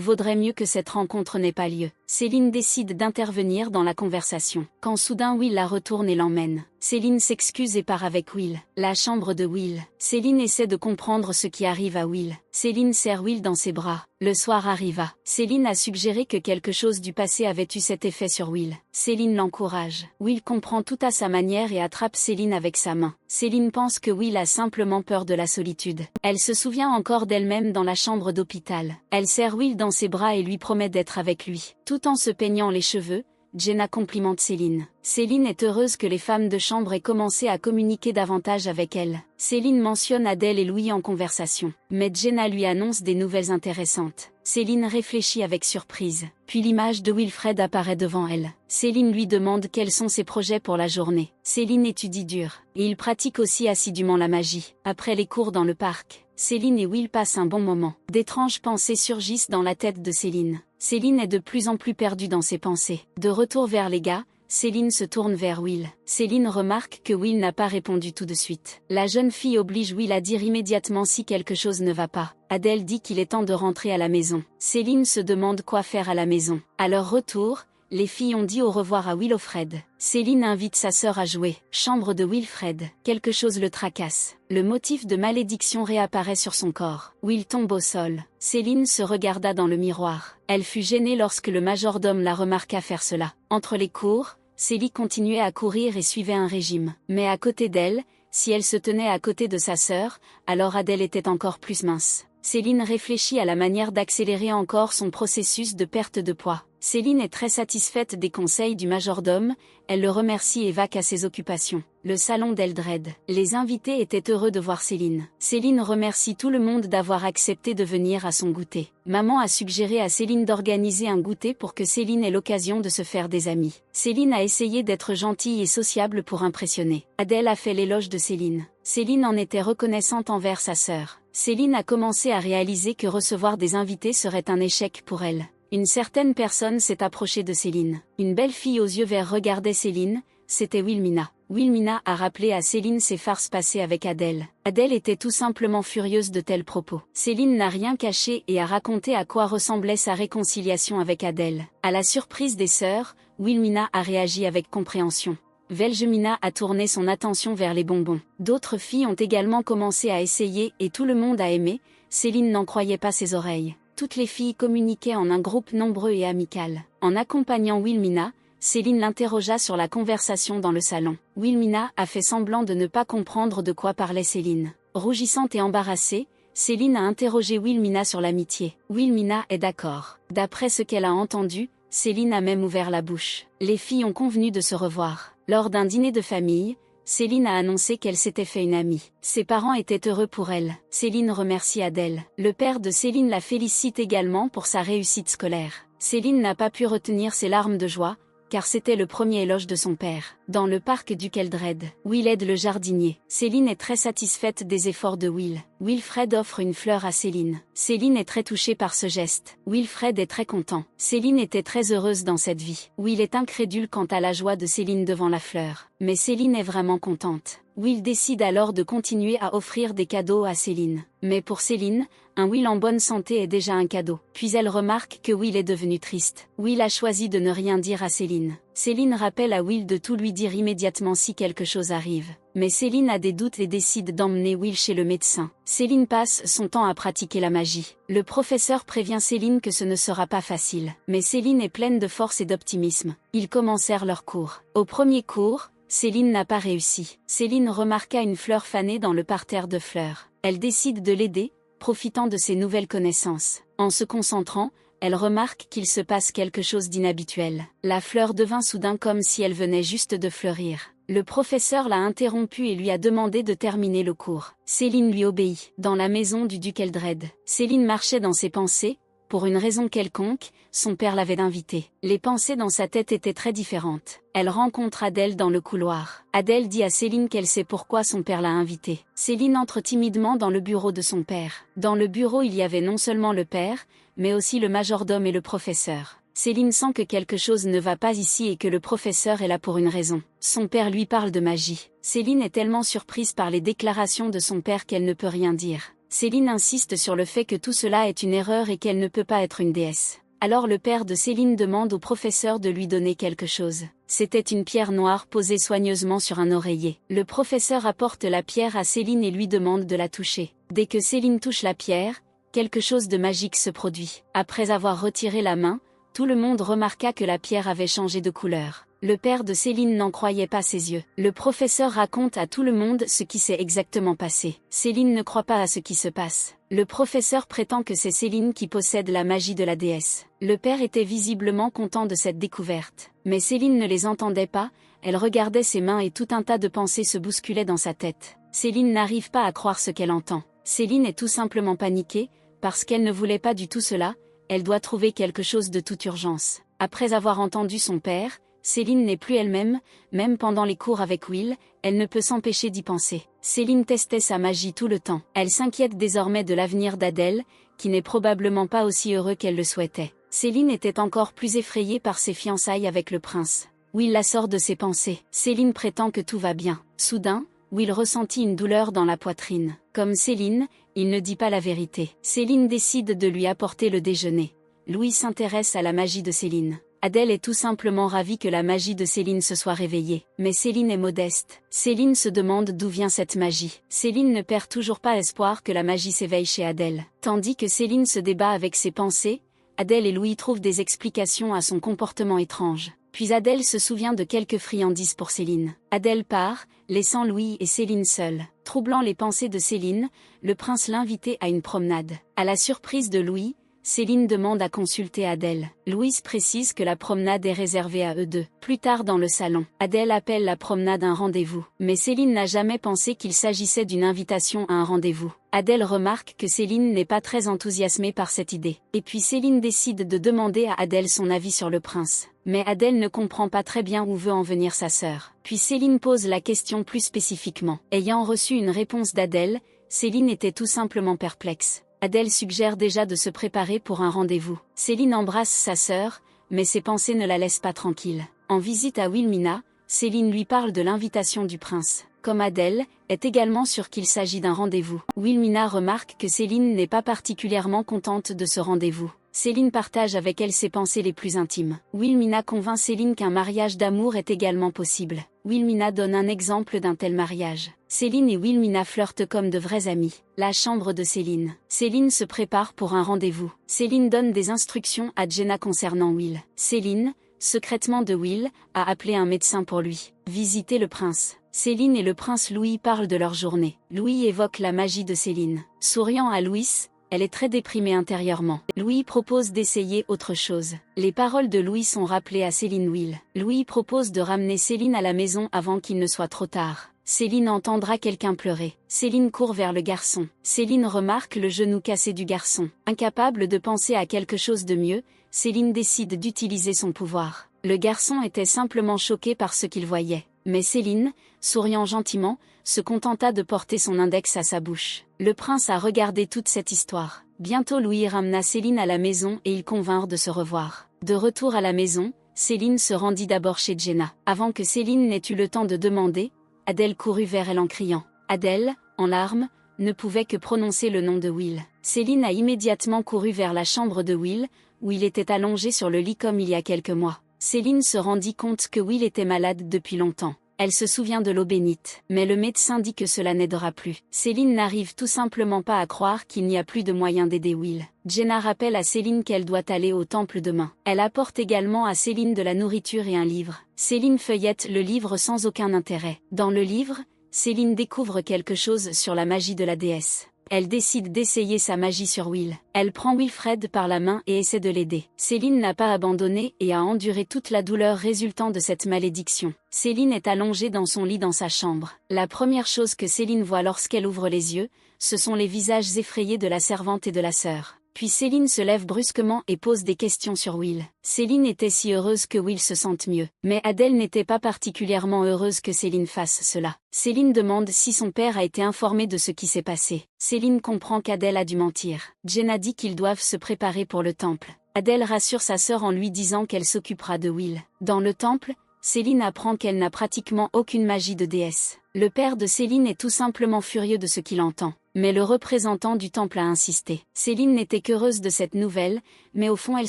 vaudrait mieux que cette rencontre n'ait pas lieu. Céline décide d'intervenir dans la conversation. Quand soudain Will la retourne et l'emmène. Céline s'excuse et part avec Will. La chambre de Will. Céline essaie de comprendre ce qui arrive à Will. Céline serre Will dans ses bras. Le soir arriva. Céline a suggéré que quelque chose du passé avait eu cet effet sur Will. Céline l'encourage. Will comprend tout à sa manière et attrape Céline avec sa main. Céline pense que Will a simplement peur de la solitude. Elle se souvient encore d'elle-même dans la chambre d'hôpital. Elle serre Will dans ses bras et lui promet d'être avec lui. Tout en se peignant les cheveux, Jenna complimente Céline. Céline est heureuse que les femmes de chambre aient commencé à communiquer davantage avec elle. Céline mentionne Adèle et Louis en conversation. Mais Jenna lui annonce des nouvelles intéressantes. Céline réfléchit avec surprise. Puis l'image de Wilfred apparaît devant elle. Céline lui demande quels sont ses projets pour la journée. Céline étudie dur. Et il pratique aussi assidûment la magie. Après les cours dans le parc, Céline et Will passent un bon moment. D'étranges pensées surgissent dans la tête de Céline. Céline est de plus en plus perdue dans ses pensées. De retour vers les gars, Céline se tourne vers Will. Céline remarque que Will n'a pas répondu tout de suite. La jeune fille oblige Will à dire immédiatement si quelque chose ne va pas. Adèle dit qu'il est temps de rentrer à la maison. Céline se demande quoi faire à la maison. À leur retour, les filles ont dit au revoir à Wilfred. Céline invite sa sœur à jouer. Chambre de Wilfred. Quelque chose le tracasse. Le motif de malédiction réapparaît sur son corps. Will tombe au sol. Céline se regarda dans le miroir. Elle fut gênée lorsque le majordome la remarqua faire cela. Entre les cours, Célie continuait à courir et suivait un régime. Mais à côté d'elle, si elle se tenait à côté de sa sœur, alors Adèle était encore plus mince. Céline réfléchit à la manière d'accélérer encore son processus de perte de poids. Céline est très satisfaite des conseils du majordome, elle le remercie et vaque à ses occupations. Le salon d'Eldred. Les invités étaient heureux de voir Céline. Céline remercie tout le monde d'avoir accepté de venir à son goûter. Maman a suggéré à Céline d'organiser un goûter pour que Céline ait l'occasion de se faire des amis. Céline a essayé d'être gentille et sociable pour impressionner. Adèle a fait l'éloge de Céline. Céline en était reconnaissante envers sa sœur. Céline a commencé à réaliser que recevoir des invités serait un échec pour elle. Une certaine personne s'est approchée de Céline. Une belle fille aux yeux verts regardait Céline, c'était Wilmina. Wilmina a rappelé à Céline ses farces passées avec Adèle. Adèle était tout simplement furieuse de tels propos. Céline n'a rien caché et a raconté à quoi ressemblait sa réconciliation avec Adèle. À la surprise des sœurs, Wilmina a réagi avec compréhension. Veljemina a tourné son attention vers les bonbons. D'autres filles ont également commencé à essayer et tout le monde a aimé. Céline n'en croyait pas ses oreilles. Toutes les filles communiquaient en un groupe nombreux et amical. En accompagnant Wilmina, Céline l'interrogea sur la conversation dans le salon. Wilmina a fait semblant de ne pas comprendre de quoi parlait Céline. Rougissante et embarrassée, Céline a interrogé Wilmina sur l'amitié. Wilmina est d'accord. D'après ce qu'elle a entendu, Céline a même ouvert la bouche. Les filles ont convenu de se revoir. Lors d'un dîner de famille, Céline a annoncé qu'elle s'était fait une amie. Ses parents étaient heureux pour elle. Céline remercie Adèle. Le père de Céline la félicite également pour sa réussite scolaire. Céline n'a pas pu retenir ses larmes de joie, car c'était le premier éloge de son père. Dans le parc du Keldred, Will aide le jardinier. Céline est très satisfaite des efforts de Will. Wilfred offre une fleur à Céline. Céline est très touchée par ce geste. Wilfred est très content. Céline était très heureuse dans cette vie. Will est incrédule quant à la joie de Céline devant la fleur. Mais Céline est vraiment contente. Will décide alors de continuer à offrir des cadeaux à Céline. Mais pour Céline, un Will en bonne santé est déjà un cadeau. Puis elle remarque que Will est devenu triste. Will a choisi de ne rien dire à Céline. Céline rappelle à Will de tout lui dire immédiatement si quelque chose arrive. Mais Céline a des doutes et décide d'emmener Will chez le médecin. Céline passe son temps à pratiquer la magie. Le professeur prévient Céline que ce ne sera pas facile. Mais Céline est pleine de force et d'optimisme. Ils commencèrent leur cours. Au premier cours, Céline n'a pas réussi. Céline remarqua une fleur fanée dans le parterre de fleurs. Elle décide de l'aider, profitant de ses nouvelles connaissances. En se concentrant, elle remarque qu'il se passe quelque chose d'inhabituel. La fleur devint soudain comme si elle venait juste de fleurir. Le professeur l'a interrompue et lui a demandé de terminer le cours. Céline lui obéit. Dans la maison du duc Eldred, Céline marchait dans ses pensées. Pour une raison quelconque, son père l'avait invitée. Les pensées dans sa tête étaient très différentes. Elle rencontre Adèle dans le couloir. Adèle dit à Céline qu'elle sait pourquoi son père l'a invitée. Céline entre timidement dans le bureau de son père. Dans le bureau il y avait non seulement le père, mais aussi le majordome et le professeur. Céline sent que quelque chose ne va pas ici et que le professeur est là pour une raison. Son père lui parle de magie. Céline est tellement surprise par les déclarations de son père qu'elle ne peut rien dire. Céline insiste sur le fait que tout cela est une erreur et qu'elle ne peut pas être une déesse. Alors le père de Céline demande au professeur de lui donner quelque chose. C'était une pierre noire posée soigneusement sur un oreiller. Le professeur apporte la pierre à Céline et lui demande de la toucher. Dès que Céline touche la pierre, quelque chose de magique se produit. Après avoir retiré la main, Tout le monde remarqua que la pierre avait changé de couleur. Le père de Céline n'en croyait pas ses yeux. Le professeur raconte à tout le monde ce qui s'est exactement passé. Céline ne croit pas à ce qui se passe. Le professeur prétend que c'est Céline qui possède la magie de la déesse. Le père était visiblement content de cette découverte. Mais Céline ne les entendait pas, elle regardait ses mains et tout un tas de pensées se bousculaient dans sa tête. Céline n'arrive pas à croire ce qu'elle entend. Céline est tout simplement paniquée, parce qu'elle ne voulait pas du tout cela, elle doit trouver quelque chose de toute urgence. Après avoir entendu son père, Céline n'est plus elle-même, même pendant les cours avec Will, elle ne peut s'empêcher d'y penser. Céline testait sa magie tout le temps. Elle s'inquiète désormais de l'avenir d'Adèle, qui n'est probablement pas aussi heureux qu'elle le souhaitait. Céline était encore plus effrayée par ses fiançailles avec le prince. Will la sort de ses pensées. Céline prétend que tout va bien. Soudain, Will ressentit une douleur dans la poitrine. Comme Céline, il ne dit pas la vérité. Céline décide de lui apporter le déjeuner. Louis s'intéresse à la magie de Céline. Adèle est tout simplement ravie que la magie de Céline se soit réveillée. Mais Céline est modeste. Céline se demande d'où vient cette magie. Céline ne perd toujours pas espoir que la magie s'éveille chez Adèle. Tandis que Céline se débat avec ses pensées, Adèle et Louis trouvent des explications à son comportement étrange. Puis Adèle se souvient de quelques friandises pour Céline. Adèle part, laissant Louis et Céline seuls. Troublant les pensées de Céline, le prince l'invitait à une promenade. À la surprise de Louis, Céline demande à consulter Adèle. Louise précise que la promenade est réservée à eux deux. Plus tard dans le salon, Adèle appelle la promenade un rendez-vous. Mais Céline n'a jamais pensé qu'il s'agissait d'une invitation à un rendez-vous. Adèle remarque que Céline n'est pas très enthousiasmée par cette idée. Et puis Céline décide de demander à Adèle son avis sur le prince. Mais Adèle ne comprend pas très bien où veut en venir sa sœur. Puis Céline pose la question plus spécifiquement. Ayant reçu une réponse d'Adèle, Céline était tout simplement perplexe. Adèle suggère déjà de se préparer pour un rendez-vous. Céline embrasse sa sœur, mais ses pensées ne la laissent pas tranquille. En visite à Wilmina, Céline lui parle de l'invitation du prince. Comme Adèle, est également sûre qu'il s'agit d'un rendez-vous. Wilmina remarque que Céline n'est pas particulièrement contente de ce rendez-vous. Céline partage avec elle ses pensées les plus intimes. Wilmina convainc Céline qu'un mariage d'amour est également possible. Wilmina donne un exemple d'un tel mariage. Céline et Wilmina flirtent comme de vrais amis. La chambre de Céline. Céline se prépare pour un rendez-vous. Céline donne des instructions à Jenna concernant Will. Céline, secrètement de Will, a appelé un médecin pour lui visiter le prince. Céline et le prince Louis parlent de leur journée. Louis évoque la magie de Céline. Souriant à Louis, elle est très déprimée intérieurement. Louis propose d'essayer autre chose. Les paroles de Louis sont rappelées à Céline Will. Louis propose de ramener Céline à la maison avant qu'il ne soit trop tard. Céline entendra quelqu'un pleurer. Céline court vers le garçon. Céline remarque le genou cassé du garçon. Incapable de penser à quelque chose de mieux, Céline décide d'utiliser son pouvoir. Le garçon était simplement choqué par ce qu'il voyait. Mais Céline, souriant gentiment, se contenta de porter son index à sa bouche. Le prince a regardé toute cette histoire. Bientôt Louis ramena Céline à la maison et ils convinrent de se revoir. De retour à la maison, Céline se rendit d'abord chez Jenna. Avant que Céline n'ait eu le temps de demander, Adèle courut vers elle en criant. Adèle, en larmes, ne pouvait que prononcer le nom de Will. Céline a immédiatement couru vers la chambre de Will, où il était allongé sur le lit comme il y a quelques mois. Céline se rendit compte que Will était malade depuis longtemps. Elle se souvient de l'eau bénite. Mais le médecin dit que cela n'aidera plus. Céline n'arrive tout simplement pas à croire qu'il n'y a plus de moyen d'aider Will. Jenna rappelle à Céline qu'elle doit aller au temple demain. Elle apporte également à Céline de la nourriture et un livre. Céline feuillette le livre sans aucun intérêt. Dans le livre, Céline découvre quelque chose sur la magie de la déesse. Elle décide d'essayer sa magie sur Will. Elle prend Wilfred par la main et essaie de l'aider. Céline n'a pas abandonné et a enduré toute la douleur résultant de cette malédiction. Céline est allongée dans son lit dans sa chambre. La première chose que Céline voit lorsqu'elle ouvre les yeux, ce sont les visages effrayés de la servante et de la sœur. Puis Céline se lève brusquement et pose des questions sur Will. Céline était si heureuse que Will se sente mieux. Mais Adèle n'était pas particulièrement heureuse que Céline fasse cela. Céline demande si son père a été informé de ce qui s'est passé. Céline comprend qu'Adèle a dû mentir. Jenna dit qu'ils doivent se préparer pour le temple. Adèle rassure sa sœur en lui disant qu'elle s'occupera de Will. Dans le temple, Céline apprend qu'elle n'a pratiquement aucune magie de déesse. Le père de Céline est tout simplement furieux de ce qu'il entend. Mais le représentant du temple a insisté. Céline n'était qu'heureuse de cette nouvelle, mais au fond elle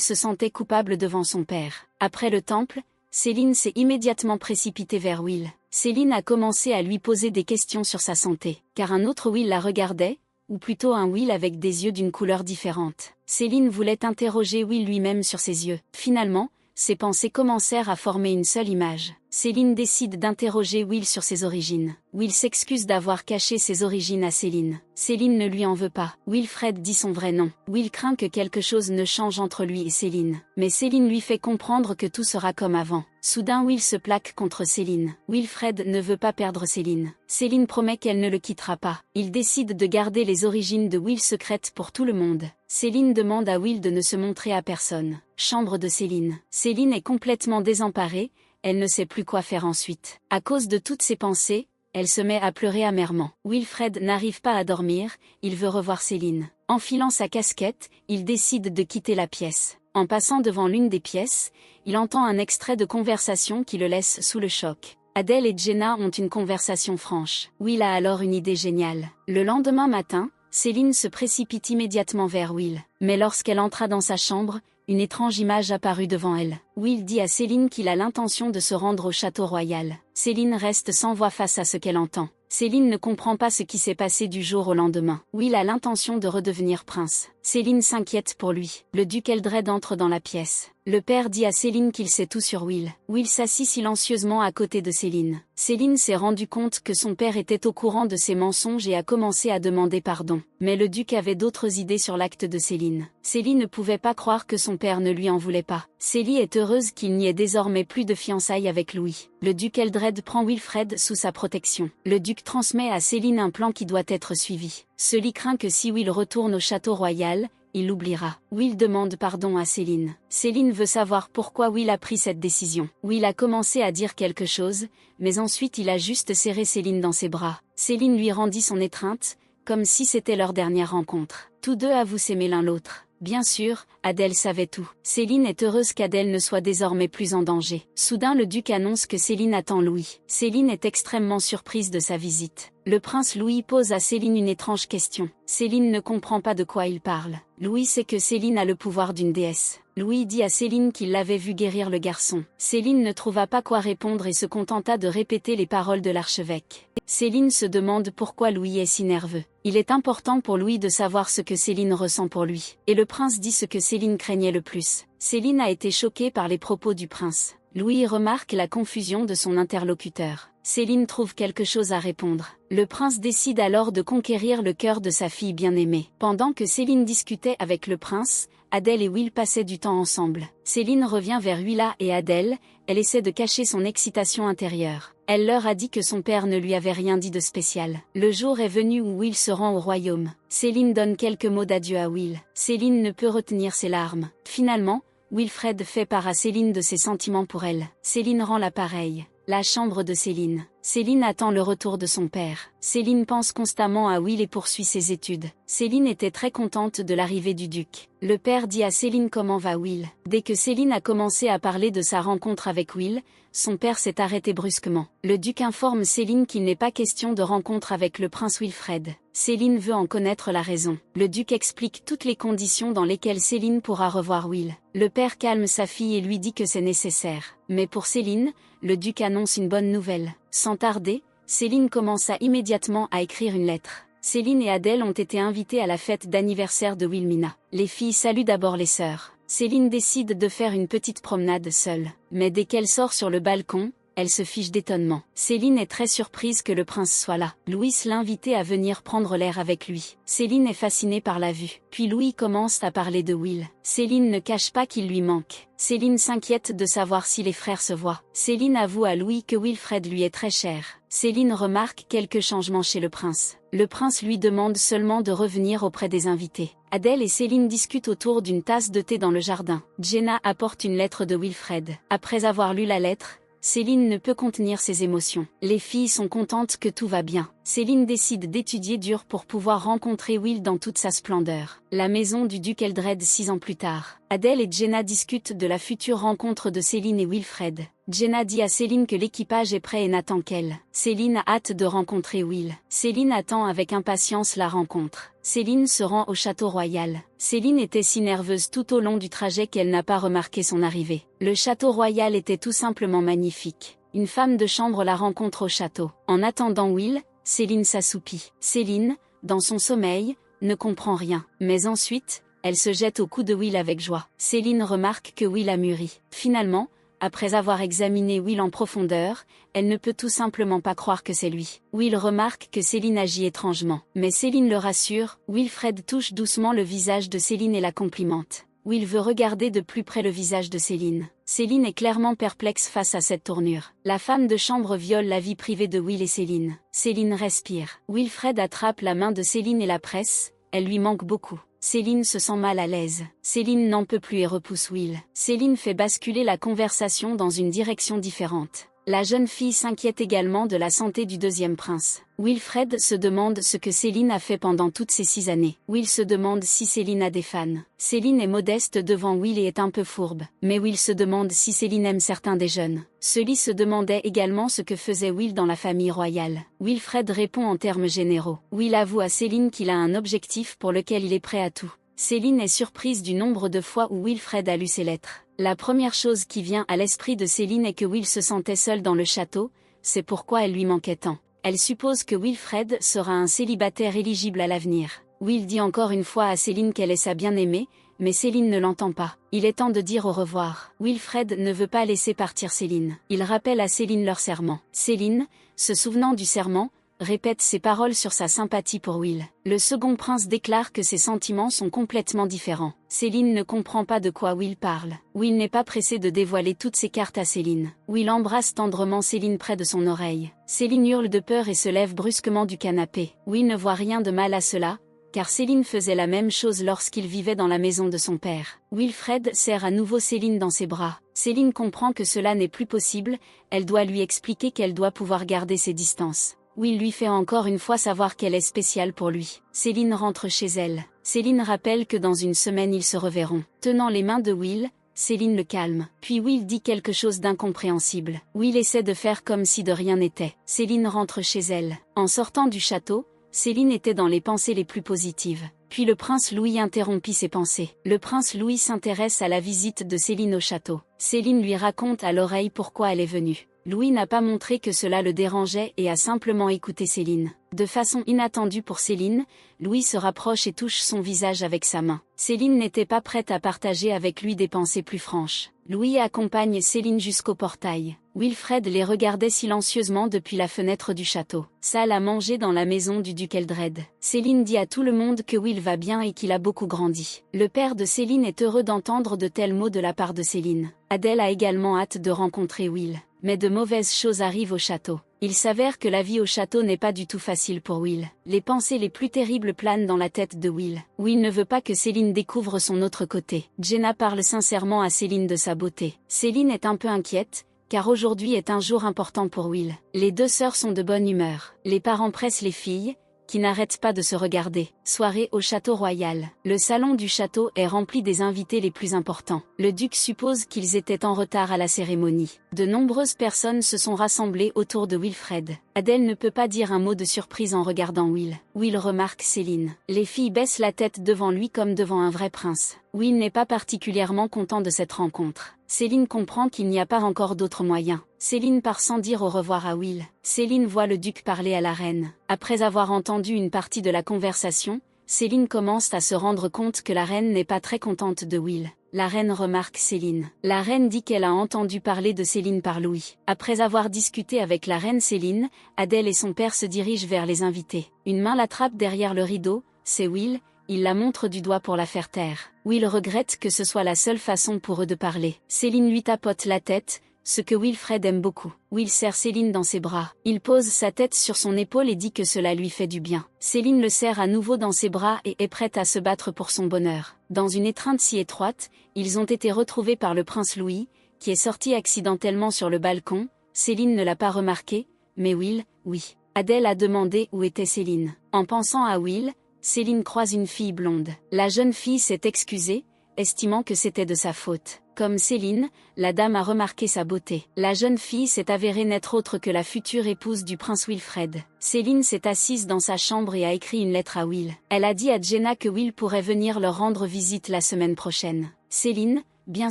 se sentait coupable devant son père. Après le temple, Céline s'est immédiatement précipitée vers Will. Céline a commencé à lui poser des questions sur sa santé. Car un autre Will la regardait, ou plutôt un Will avec des yeux d'une couleur différente. Céline voulait interroger Will lui-même sur ses yeux. Finalement, ses pensées commencèrent à former une seule image. Céline décide d'interroger Will sur ses origines. Will s'excuse d'avoir caché ses origines à Céline. Céline ne lui en veut pas. Wilfred dit son vrai nom. Will craint que quelque chose ne change entre lui et Céline. Mais Céline lui fait comprendre que tout sera comme avant. Soudain Will se plaque contre Céline. Wilfred ne veut pas perdre Céline. Céline promet qu'elle ne le quittera pas. Il décide de garder les origines de Will secrètes pour tout le monde. Céline demande à Will de ne se montrer à personne. Chambre de Céline. Céline est complètement désemparée. Elle ne sait plus quoi faire ensuite. À cause de toutes ses pensées, elle se met à pleurer amèrement. Wilfred n'arrive pas à dormir, il veut revoir Céline. Enfilant sa casquette, il décide de quitter la pièce. En passant devant l'une des pièces, il entend un extrait de conversation qui le laisse sous le choc. Adèle et Jenna ont une conversation franche. Will a alors une idée géniale. Le lendemain matin, Céline se précipite immédiatement vers Will. Mais lorsqu'elle entra dans sa chambre, une étrange image apparut devant elle. Will dit à Céline qu'il a l'intention de se rendre au château royal. Céline reste sans voix face à ce qu'elle entend. Céline ne comprend pas ce qui s'est passé du jour au lendemain. Will a l'intention de redevenir prince. Céline s'inquiète pour lui. Le duc Eldred entre dans la pièce. Le père dit à Céline qu'il sait tout sur Will. Will s'assit silencieusement à côté de Céline. Céline s'est rendu compte que son père était au courant de ses mensonges et a commencé à demander pardon. Mais le duc avait d'autres idées sur l'acte de Céline. Céline ne pouvait pas croire que son père ne lui en voulait pas. Célie est heureuse qu'il n'y ait désormais plus de fiançailles avec Louis. Le duc Eldred prend Wilfred sous sa protection. Le duc transmet à Céline un plan qui doit être suivi. Celui craint que si Will retourne au château royal, il l'oubliera. Will demande pardon à Céline. Céline veut savoir pourquoi Will a pris cette décision. Will a commencé à dire quelque chose, mais ensuite il a juste serré Céline dans ses bras. Céline lui rendit son étreinte, comme si c'était leur dernière rencontre. Tous deux avouent s'aimer l'un l'autre. Bien sûr, Adèle savait tout. Céline est heureuse qu'Adèle ne soit désormais plus en danger. Soudain le duc annonce que Céline attend Louis. Céline est extrêmement surprise de sa visite. Le prince Louis pose à Céline une étrange question. Céline ne comprend pas de quoi il parle. Louis sait que Céline a le pouvoir d'une déesse. Louis dit à Céline qu'il l'avait vu guérir le garçon. Céline ne trouva pas quoi répondre et se contenta de répéter les paroles de l'archevêque. Céline se demande pourquoi Louis est si nerveux. Il est important pour Louis de savoir ce que Céline ressent pour lui. Et le prince dit ce que Céline craignait le plus. Céline a été choquée par les propos du prince. Louis remarque la confusion de son interlocuteur. Céline trouve quelque chose à répondre. Le prince décide alors de conquérir le cœur de sa fille bien-aimée. Pendant que Céline discutait avec le prince, Adèle et Will passaient du temps ensemble. Céline revient vers Willa et Adèle, elle essaie de cacher son excitation intérieure. Elle leur a dit que son père ne lui avait rien dit de spécial. Le jour est venu où Will se rend au royaume. Céline donne quelques mots d'adieu à Will. Céline ne peut retenir ses larmes. Finalement, Wilfred fait part à Céline de ses sentiments pour elle. Céline rend l'appareil. La chambre de Céline. Céline attend le retour de son père. Céline pense constamment à Will et poursuit ses études. Céline était très contente de l'arrivée du duc. Le père dit à Céline comment va Will. Dès que Céline a commencé à parler de sa rencontre avec Will, son père s'est arrêté brusquement. Le duc informe Céline qu'il n'est pas question de rencontre avec le prince Wilfred. Céline veut en connaître la raison. Le duc explique toutes les conditions dans lesquelles Céline pourra revoir Will. Le père calme sa fille et lui dit que c'est nécessaire. Mais pour Céline, le duc annonce une bonne nouvelle. Sans tarder, Céline commença immédiatement à écrire une lettre. Céline et Adèle ont été invitées à la fête d'anniversaire de Wilmina. Les filles saluent d'abord les sœurs. Céline décide de faire une petite promenade seule. Mais dès qu'elle sort sur le balcon, elle se fiche d'étonnement. Céline est très surprise que le prince soit là. Louis l'invitait à venir prendre l'air avec lui. Céline est fascinée par la vue. Puis Louis commence à parler de Will. Céline ne cache pas qu'il lui manque. Céline s'inquiète de savoir si les frères se voient. Céline avoue à Louis que Wilfred lui est très cher. Céline remarque quelques changements chez le prince. Le prince lui demande seulement de revenir auprès des invités. Adèle et Céline discutent autour d'une tasse de thé dans le jardin. Jenna apporte une lettre de Wilfred. Après avoir lu la lettre, Céline ne peut contenir ses émotions. Les filles sont contentes que tout va bien. Céline décide d'étudier dur pour pouvoir rencontrer Will dans toute sa splendeur. La maison du duc Eldred 6 ans plus tard. Adèle et Jenna discutent de la future rencontre de Céline et Wilfred. Jenna dit à Céline que l'équipage est prêt et n'attend qu'elle. Céline a hâte de rencontrer Will. Céline attend avec impatience la rencontre. Céline se rend au château royal. Céline était si nerveuse tout au long du trajet qu'elle n'a pas remarqué son arrivée. Le château royal était tout simplement magnifique. Une femme de chambre la rencontre au château. En attendant Will, Céline s'assoupit. Céline, dans son sommeil, ne comprend rien. Mais ensuite, elle se jette au cou de Will avec joie. Céline remarque que Will a mûri. Finalement, après avoir examiné Will en profondeur, elle ne peut tout simplement pas croire que c'est lui. Will remarque que Céline agit étrangement. Mais Céline le rassure, Wilfred touche doucement le visage de Céline et la complimente. Will veut regarder de plus près le visage de Céline. Céline est clairement perplexe face à cette tournure. La femme de chambre viole la vie privée de Will et Céline. Céline respire. Wilfred attrape la main de Céline et la presse, elle lui manque beaucoup. Céline se sent mal à l'aise. Céline n'en peut plus et repousse Will. Céline fait basculer la conversation dans une direction différente. La jeune fille s'inquiète également de la santé du deuxième prince. Wilfred se demande ce que Céline a fait pendant toutes ces 6 années. Will se demande si Céline a des fans. Céline est modeste devant Will et est un peu fourbe. Mais Will se demande si Céline aime certains des jeunes. Sully se demandait également ce que faisait Will dans la famille royale. Wilfred répond en termes généraux. Will avoue à Céline qu'il a un objectif pour lequel il est prêt à tout. Céline est surprise du nombre de fois où Wilfred a lu ses lettres. La première chose qui vient à l'esprit de Céline est que Will se sentait seul dans le château, c'est pourquoi elle lui manquait tant. Elle suppose que Wilfred sera un célibataire éligible à l'avenir. Will dit encore une fois à Céline qu'elle est sa bien-aimée, mais Céline ne l'entend pas. Il est temps de dire au revoir. Wilfred ne veut pas laisser partir Céline. Il rappelle à Céline leur serment. Céline, se souvenant du serment, répète ses paroles sur sa sympathie pour Will. Le second prince déclare que ses sentiments sont complètement différents. Céline ne comprend pas de quoi Will parle. Will n'est pas pressé de dévoiler toutes ses cartes à Céline. Will embrasse tendrement Céline près de son oreille. Céline hurle de peur et se lève brusquement du canapé. Will ne voit rien de mal à cela, car Céline faisait la même chose lorsqu'il vivait dans la maison de son père. Wilfred serre à nouveau Céline dans ses bras. Céline comprend que cela n'est plus possible, elle doit lui expliquer qu'elle doit pouvoir garder ses distances. Will lui fait encore une fois savoir qu'elle est spéciale pour lui. Céline rentre chez elle. Céline rappelle que dans une semaine ils se reverront. Tenant les mains de Will, Céline le calme. Puis Will dit quelque chose d'incompréhensible. Will essaie de faire comme si de rien n'était. Céline rentre chez elle. En sortant du château, Céline était dans les pensées les plus positives. Puis le prince Louis interrompit ses pensées. Le prince Louis s'intéresse à la visite de Céline au château. Céline lui raconte à l'oreille pourquoi elle est venue. Louis n'a pas montré que cela le dérangeait et a simplement écouté Céline. De façon inattendue pour Céline, Louis se rapproche et touche son visage avec sa main. Céline n'était pas prête à partager avec lui des pensées plus franches. Louis accompagne Céline jusqu'au portail. Wilfred les regardait silencieusement depuis la fenêtre du château. Salle à manger dans la maison du duc Eldred. Céline dit à tout le monde que Will va bien et qu'il a beaucoup grandi. Le père de Céline est heureux d'entendre de tels mots de la part de Céline. Adèle a également hâte de rencontrer Will. Mais de mauvaises choses arrivent au château. Il s'avère que la vie au château n'est pas du tout facile pour Will. Les pensées les plus terribles planent dans la tête de Will. Will ne veut pas que Céline découvre son autre côté. Jenna parle sincèrement à Céline de sa beauté. Céline est un peu inquiète, car aujourd'hui est un jour important pour Will. Les deux sœurs sont de bonne humeur. Les parents pressent les filles, qui n'arrêtent pas de se regarder. Soirée au château royal. Le salon du château est rempli des invités les plus importants. Le duc suppose qu'ils étaient en retard à la cérémonie. De nombreuses personnes se sont rassemblées autour de Wilfred. Adèle ne peut pas dire un mot de surprise en regardant Will. Will remarque Céline. Les filles baissent la tête devant lui comme devant un vrai prince. Will n'est pas particulièrement content de cette rencontre. Céline comprend qu'il n'y a pas encore d'autre moyen. Céline part sans dire au revoir à Will. Céline voit le duc parler à la reine. Après avoir entendu une partie de la conversation, Céline commence à se rendre compte que la reine n'est pas très contente de Will. La reine remarque Céline. La reine dit qu'elle a entendu parler de Céline par Louis. Après avoir discuté avec la reine Céline, Adèle et son père se dirigent vers les invités. Une main l'attrape derrière le rideau, c'est Will. Il la montre du doigt pour la faire taire. Will regrette que ce soit la seule façon pour eux de parler. Céline lui tapote la tête, ce que Wilfred aime beaucoup. Will serre Céline dans ses bras. Il pose sa tête sur son épaule et dit que cela lui fait du bien. Céline le serre à nouveau dans ses bras et est prête à se battre pour son bonheur. Dans une étreinte si étroite, ils ont été retrouvés par le prince Louis, qui est sorti accidentellement sur le balcon. Céline ne l'a pas remarqué, mais Will, oui. Adèle a demandé où était Céline. En pensant à Will, Céline croise une fille blonde. La jeune fille s'est excusée, estimant que c'était de sa faute. Comme Céline, la dame a remarqué sa beauté. La jeune fille s'est avérée n'être autre que la future épouse du prince Wilfred. Céline s'est assise dans sa chambre et a écrit une lettre à Will. Elle a dit à Jenna que Will pourrait venir leur rendre visite la semaine prochaine. Céline, bien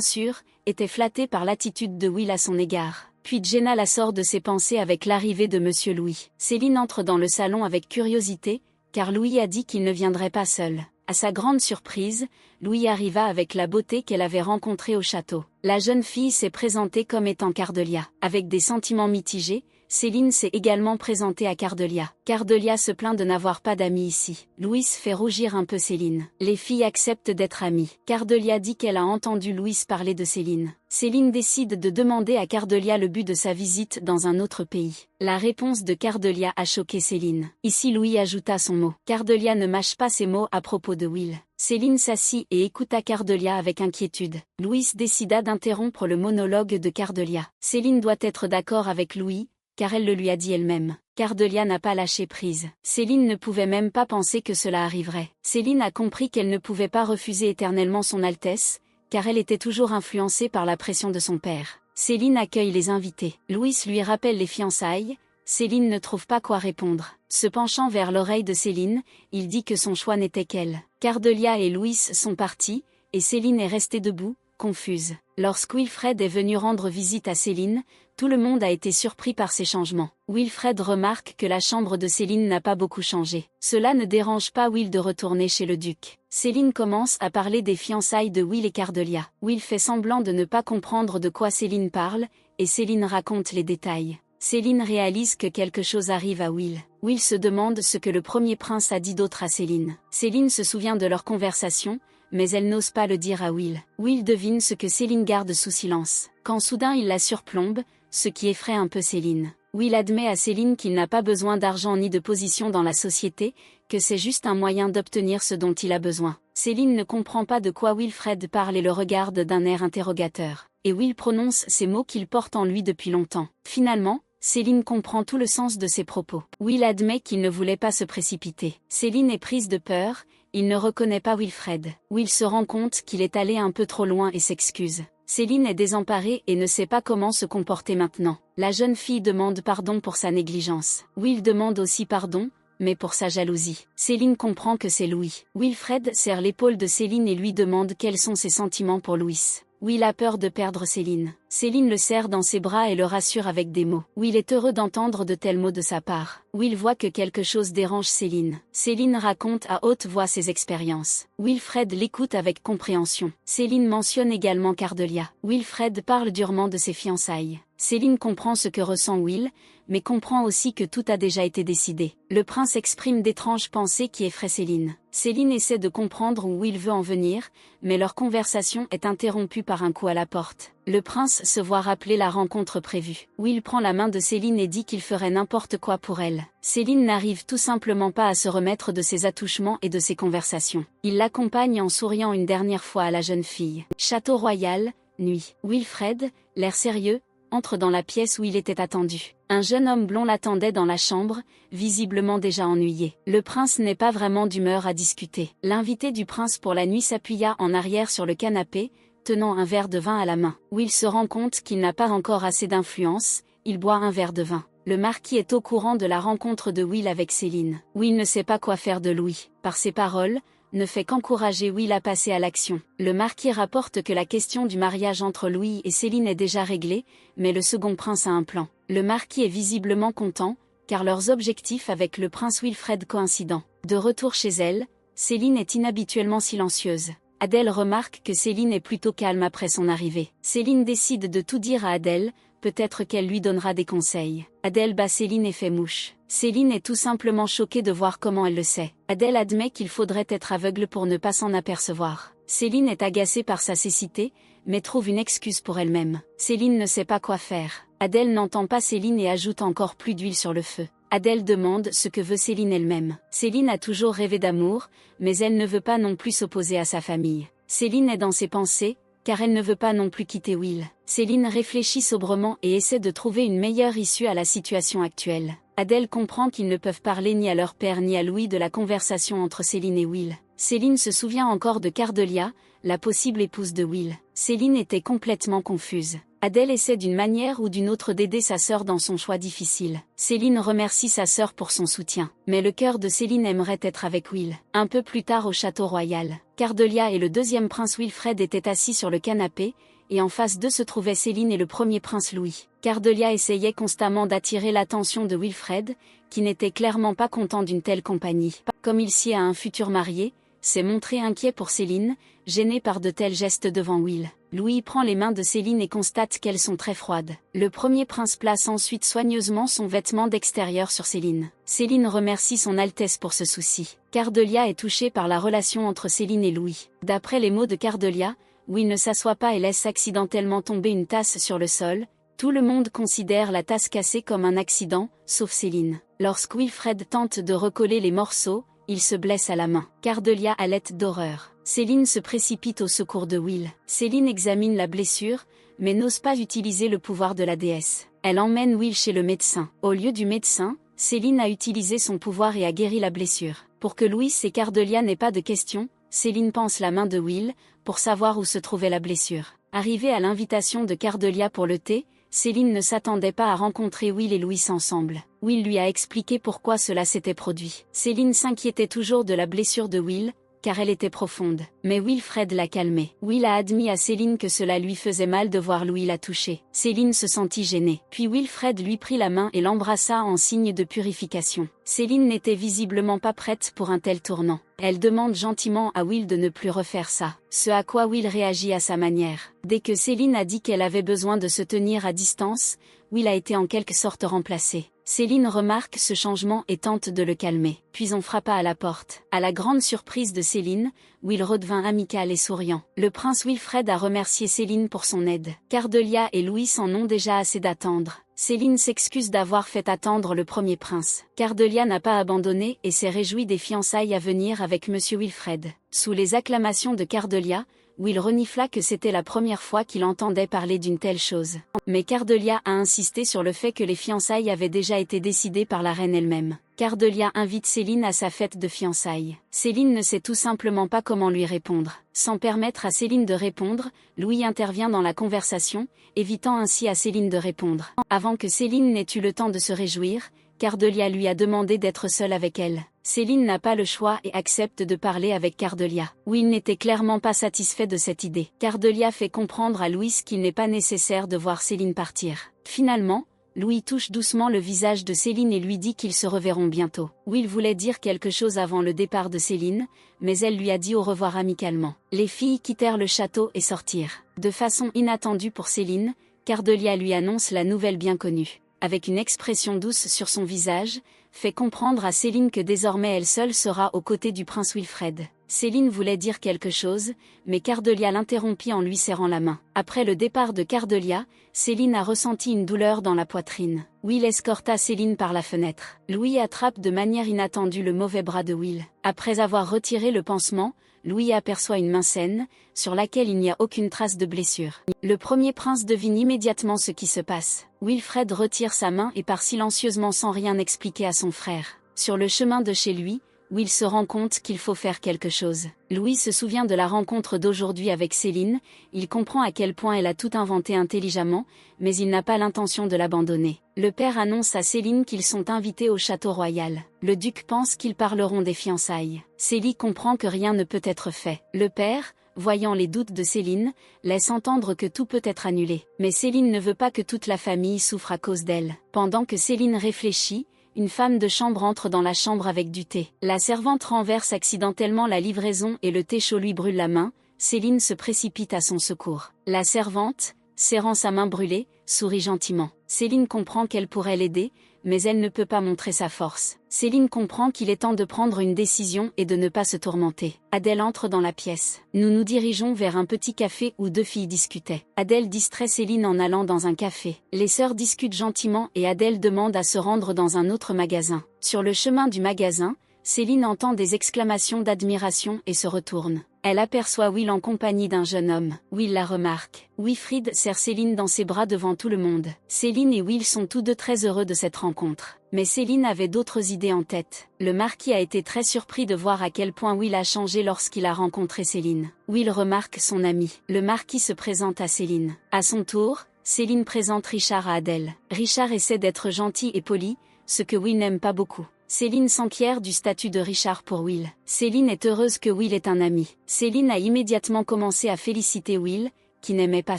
sûr, était flattée par l'attitude de Will à son égard. Puis Jenna la sort de ses pensées avec l'arrivée de Monsieur Louis. Céline entre dans le salon avec curiosité, car Louis a dit qu'il ne viendrait pas seul. À sa grande surprise, Louis arriva avec la beauté qu'elle avait rencontrée au château. La jeune fille s'est présentée comme étant Cardelia. Avec des sentiments mitigés, Céline s'est également présentée à Cardelia. Cardelia se plaint de n'avoir pas d'amis ici. Louis fait rougir un peu Céline. Les filles acceptent d'être amies. Cardelia dit qu'elle a entendu Louis parler de Céline. Céline décide de demander à Cardelia le but de sa visite dans un autre pays. La réponse de Cardelia a choqué Céline. Ici Louis ajouta son mot. Cardelia ne mâche pas ses mots à propos de Will. Céline s'assit et écouta Cardelia avec inquiétude. Louis décida d'interrompre le monologue de Cardelia. Céline doit être d'accord avec Louis, car elle le lui a dit elle-même. Cardelia n'a pas lâché prise. Céline ne pouvait même pas penser que cela arriverait. Céline a compris qu'elle ne pouvait pas refuser éternellement son Altesse, car elle était toujours influencée par la pression de son père. Céline accueille les invités. Louis lui rappelle les fiançailles. Céline ne trouve pas quoi répondre. Se penchant vers l'oreille de Céline, il dit que son choix n'était qu'elle. Cardelia et Louis sont partis, et Céline est restée debout, confuse. Lorsque Wilfred est venu rendre visite à Céline, tout le monde a été surpris par ces changements. Wilfred remarque que la chambre de Céline n'a pas beaucoup changé. Cela ne dérange pas Will de retourner chez le duc. Céline commence à parler des fiançailles de Will et Cardelia. Will fait semblant de ne pas comprendre de quoi Céline parle, et Céline raconte les détails. Céline réalise que quelque chose arrive à Will. Will se demande ce que le premier prince a dit d'autre à Céline. Céline se souvient de leur conversation, mais elle n'ose pas le dire à Will. Will devine ce que Céline garde sous silence. Quand soudain il la surplombe, ce qui effraie un peu Céline. Will admet à Céline qu'il n'a pas besoin d'argent ni de position dans la société, que c'est juste un moyen d'obtenir ce dont il a besoin. Céline ne comprend pas de quoi Wilfred parle et le regarde d'un air interrogateur. Et Will prononce ces mots qu'il porte en lui depuis longtemps. Finalement, Céline comprend tout le sens de ses propos. Will admet qu'il ne voulait pas se précipiter. Céline est prise de peur, il ne reconnaît pas Wilfred. Will se rend compte qu'il est allé un peu trop loin et s'excuse. Céline est désemparée et ne sait pas comment se comporter maintenant. La jeune fille demande pardon pour sa négligence. Will demande aussi pardon, mais pour sa jalousie. Céline comprend que c'est Louis. Wilfred serre l'épaule de Céline et lui demande quels sont ses sentiments pour Louis. Will a peur de perdre Céline. Céline le serre dans ses bras et le rassure avec des mots. Will est heureux d'entendre de tels mots de sa part. Will voit que quelque chose dérange Céline. Céline raconte à haute voix ses expériences. Wilfred l'écoute avec compréhension. Céline mentionne également Cardelia. Wilfred parle durement de ses fiançailles. Céline comprend ce que ressent Will, mais comprend aussi que tout a déjà été décidé. Le prince exprime d'étranges pensées qui effraient Céline. Céline essaie de comprendre où Will veut en venir, mais leur conversation est interrompue par un coup à la porte. Le prince se voit rappeler la rencontre prévue. Will prend la main de Céline et dit qu'il ferait n'importe quoi pour elle. Céline n'arrive tout simplement pas à se remettre de ses attouchements et de ses conversations. Il l'accompagne en souriant une dernière fois à la jeune fille. Château royal, nuit. Wilfred, l'air sérieux, entre dans la pièce où il était attendu. Un jeune homme blond l'attendait dans la chambre, visiblement déjà ennuyé. Le prince n'est pas vraiment d'humeur à discuter. L'invité du prince pour la nuit s'appuya en arrière sur le canapé, tenant un verre de vin à la main. Will se rend compte qu'il n'a pas encore assez d'influence, il boit un verre de vin. Le marquis est au courant de la rencontre de Will avec Céline. Will ne sait pas quoi faire de Louis. Par ses paroles, ne fait qu'encourager Will à passer à l'action. Le marquis rapporte que la question du mariage entre Louis et Céline est déjà réglée, mais le second prince a un plan. Le marquis est visiblement content, car leurs objectifs avec le prince Wilfred coïncident. De retour chez elle, Céline est inhabituellement silencieuse. Adèle remarque que Céline est plutôt calme après son arrivée. Céline décide de tout dire à Adèle, peut-être qu'elle lui donnera des conseils. Adèle bat Céline et fait mouche. Céline est tout simplement choquée de voir comment elle le sait. Adèle admet qu'il faudrait être aveugle pour ne pas s'en apercevoir. Céline est agacée par sa cécité, mais trouve une excuse pour elle-même. Céline ne sait pas quoi faire. Adèle n'entend pas Céline et ajoute encore plus d'huile sur le feu. Adèle demande ce que veut Céline elle-même. Céline a toujours rêvé d'amour, mais elle ne veut pas non plus s'opposer à sa famille. Céline est dans ses pensées, car elle ne veut pas non plus quitter Will. Céline réfléchit sobrement et essaie de trouver une meilleure issue à la situation actuelle. Adèle comprend qu'ils ne peuvent parler ni à leur père ni à Louis de la conversation entre Céline et Will. Céline se souvient encore de Cardelia, la possible épouse de Will. Céline était complètement confuse. Adèle essaie d'une manière ou d'une autre d'aider sa sœur dans son choix difficile. Céline remercie sa sœur pour son soutien. Mais le cœur de Céline aimerait être avec Will. Un peu plus tard au château royal, Cardelia et le deuxième prince Wilfred étaient assis sur le canapé, et en face d'eux se trouvaient Céline et le premier prince Louis. Cardelia essayait constamment d'attirer l'attention de Wilfred, qui n'était clairement pas content d'une telle compagnie. comme il sied à un futur marié, s'est montré inquiet pour Céline, gêné par de tels gestes devant Will. Louis prend les mains de Céline et constate qu'elles sont très froides. Le premier prince place ensuite soigneusement son vêtement d'extérieur sur Céline. Céline remercie son Altesse pour ce souci. Cardelia est touchée par la relation entre Céline et Louis. D'après les mots de Cardelia, Will ne s'assoit pas et laisse accidentellement tomber une tasse sur le sol. Tout le monde considère la tasse cassée comme un accident, sauf Céline. Lorsque Wilfred tente de recoller les morceaux, il se blesse à la main. Cardelia halète d'horreur. Céline se précipite au secours de Will. Céline examine la blessure, mais n'ose pas utiliser le pouvoir de la déesse. Elle emmène Will chez le médecin. Au lieu du médecin, Céline a utilisé son pouvoir et a guéri la blessure. Pour que Louis et Cardelia n'aient pas de questions, Céline pense la main de Will, pour savoir où se trouvait la blessure. Arrivée à l'invitation de Cardelia pour le thé, Céline ne s'attendait pas à rencontrer Will et Louis ensemble. Will lui a expliqué pourquoi cela s'était produit. Céline s'inquiétait toujours de la blessure de Will, car elle était profonde. Mais Wilfred l'a calmée. Will a admis à Céline que cela lui faisait mal de voir Louis la toucher. Céline se sentit gênée. Puis Wilfred lui prit la main et l'embrassa en signe de purification. Céline n'était visiblement pas prête pour un tel tournant. Elle demande gentiment à Will de ne plus refaire ça. Ce à quoi Will réagit à sa manière. Dès que Céline a dit qu'elle avait besoin de se tenir à distance, Will a été en quelque sorte remplacé. Céline remarque ce changement et tente de le calmer. Puis on frappa à la porte. À la grande surprise de Céline, Will redevint amical et souriant. Le prince Wilfred a remercié Céline pour son aide. Cardelia et Louis en ont déjà assez d'attendre. Céline s'excuse d'avoir fait attendre le premier prince. Cardelia n'a pas abandonné et s'est réjouie des fiançailles à venir avec monsieur Wilfred. Sous les acclamations de Cardelia, Will renifla que c'était la première fois qu'il entendait parler d'une telle chose. Mais Cardelia a insisté sur le fait que les fiançailles avaient déjà été décidées par la reine elle-même. Cardelia invite Céline à sa fête de fiançailles. Céline ne sait tout simplement pas comment lui répondre. Sans permettre à Céline de répondre, Louis intervient dans la conversation, évitant ainsi à Céline de répondre. Avant que Céline n'ait eu le temps de se réjouir, Cardelia lui a demandé d'être seule avec elle. Céline n'a pas le choix et accepte de parler avec Cardelia. Will n'était clairement pas satisfait de cette idée. Cardelia fait comprendre à Louis qu'il n'est pas nécessaire de voir Céline partir. Finalement, Louis touche doucement le visage de Céline et lui dit qu'ils se reverront bientôt. Will voulait dire quelque chose avant le départ de Céline, mais elle lui a dit au revoir amicalement. Les filles quittèrent le château et sortirent. De façon inattendue pour Céline, Cardelia lui annonce la nouvelle bien connue. Avec une expression douce sur son visage, fait comprendre à Céline que désormais elle seule sera aux côtés du prince Wilfred. Céline voulait dire quelque chose, mais Cardelia l'interrompit en lui serrant la main. Après le départ de Cardelia, Céline a ressenti une douleur dans la poitrine. Will escorta Céline par la fenêtre. Louis attrape de manière inattendue le mauvais bras de Will. Après avoir retiré le pansement, Louis aperçoit une main saine, sur laquelle il n'y a aucune trace de blessure. Le premier prince devine immédiatement ce qui se passe. Wilfred retire sa main et part silencieusement sans rien expliquer à son frère. Sur le chemin de chez lui, Will se rend compte qu'il faut faire quelque chose. Louis se souvient de la rencontre d'aujourd'hui avec Céline, il comprend à quel point elle a tout inventé intelligemment, mais il n'a pas l'intention de l'abandonner. Le père annonce à Céline qu'ils sont invités au château royal. Le duc pense qu'ils parleront des fiançailles. Céline comprend que rien ne peut être fait. Le père, voyant les doutes de Céline, laisse entendre que tout peut être annulé. Mais Céline ne veut pas que toute la famille souffre à cause d'elle. Pendant que Céline réfléchit, une femme de chambre entre dans la chambre avec du thé. La servante renverse accidentellement la livraison et le thé chaud lui brûle la main. Céline se précipite à son secours. La servante, serrant sa main brûlée, sourit gentiment. Céline comprend qu'elle pourrait l'aider, mais elle ne peut pas montrer sa force. Céline comprend qu'il est temps de prendre une décision et de ne pas se tourmenter. Adèle entre dans la pièce. Nous nous dirigeons vers un petit café où deux filles discutaient. Adèle distrait Céline en allant dans un café. Les sœurs discutent gentiment et Adèle demande à se rendre dans un autre magasin. Sur le chemin du magasin, Céline entend des exclamations d'admiration et se retourne. Elle aperçoit Will en compagnie d'un jeune homme. Will la remarque. Wilfried serre Céline dans ses bras devant tout le monde. Céline et Will sont tous deux très heureux de cette rencontre. Mais Céline avait d'autres idées en tête. Le marquis a été très surpris de voir à quel point Will a changé lorsqu'il a rencontré Céline. Will remarque son ami. Le marquis se présente à Céline. À son tour, Céline présente Richard à Adèle. Richard essaie d'être gentil et poli, ce que Will n'aime pas beaucoup. Céline s'enquiert du statut de Richard pour Will. Céline est heureuse que Will est un ami. Céline a immédiatement commencé à féliciter Will, qui n'aimait pas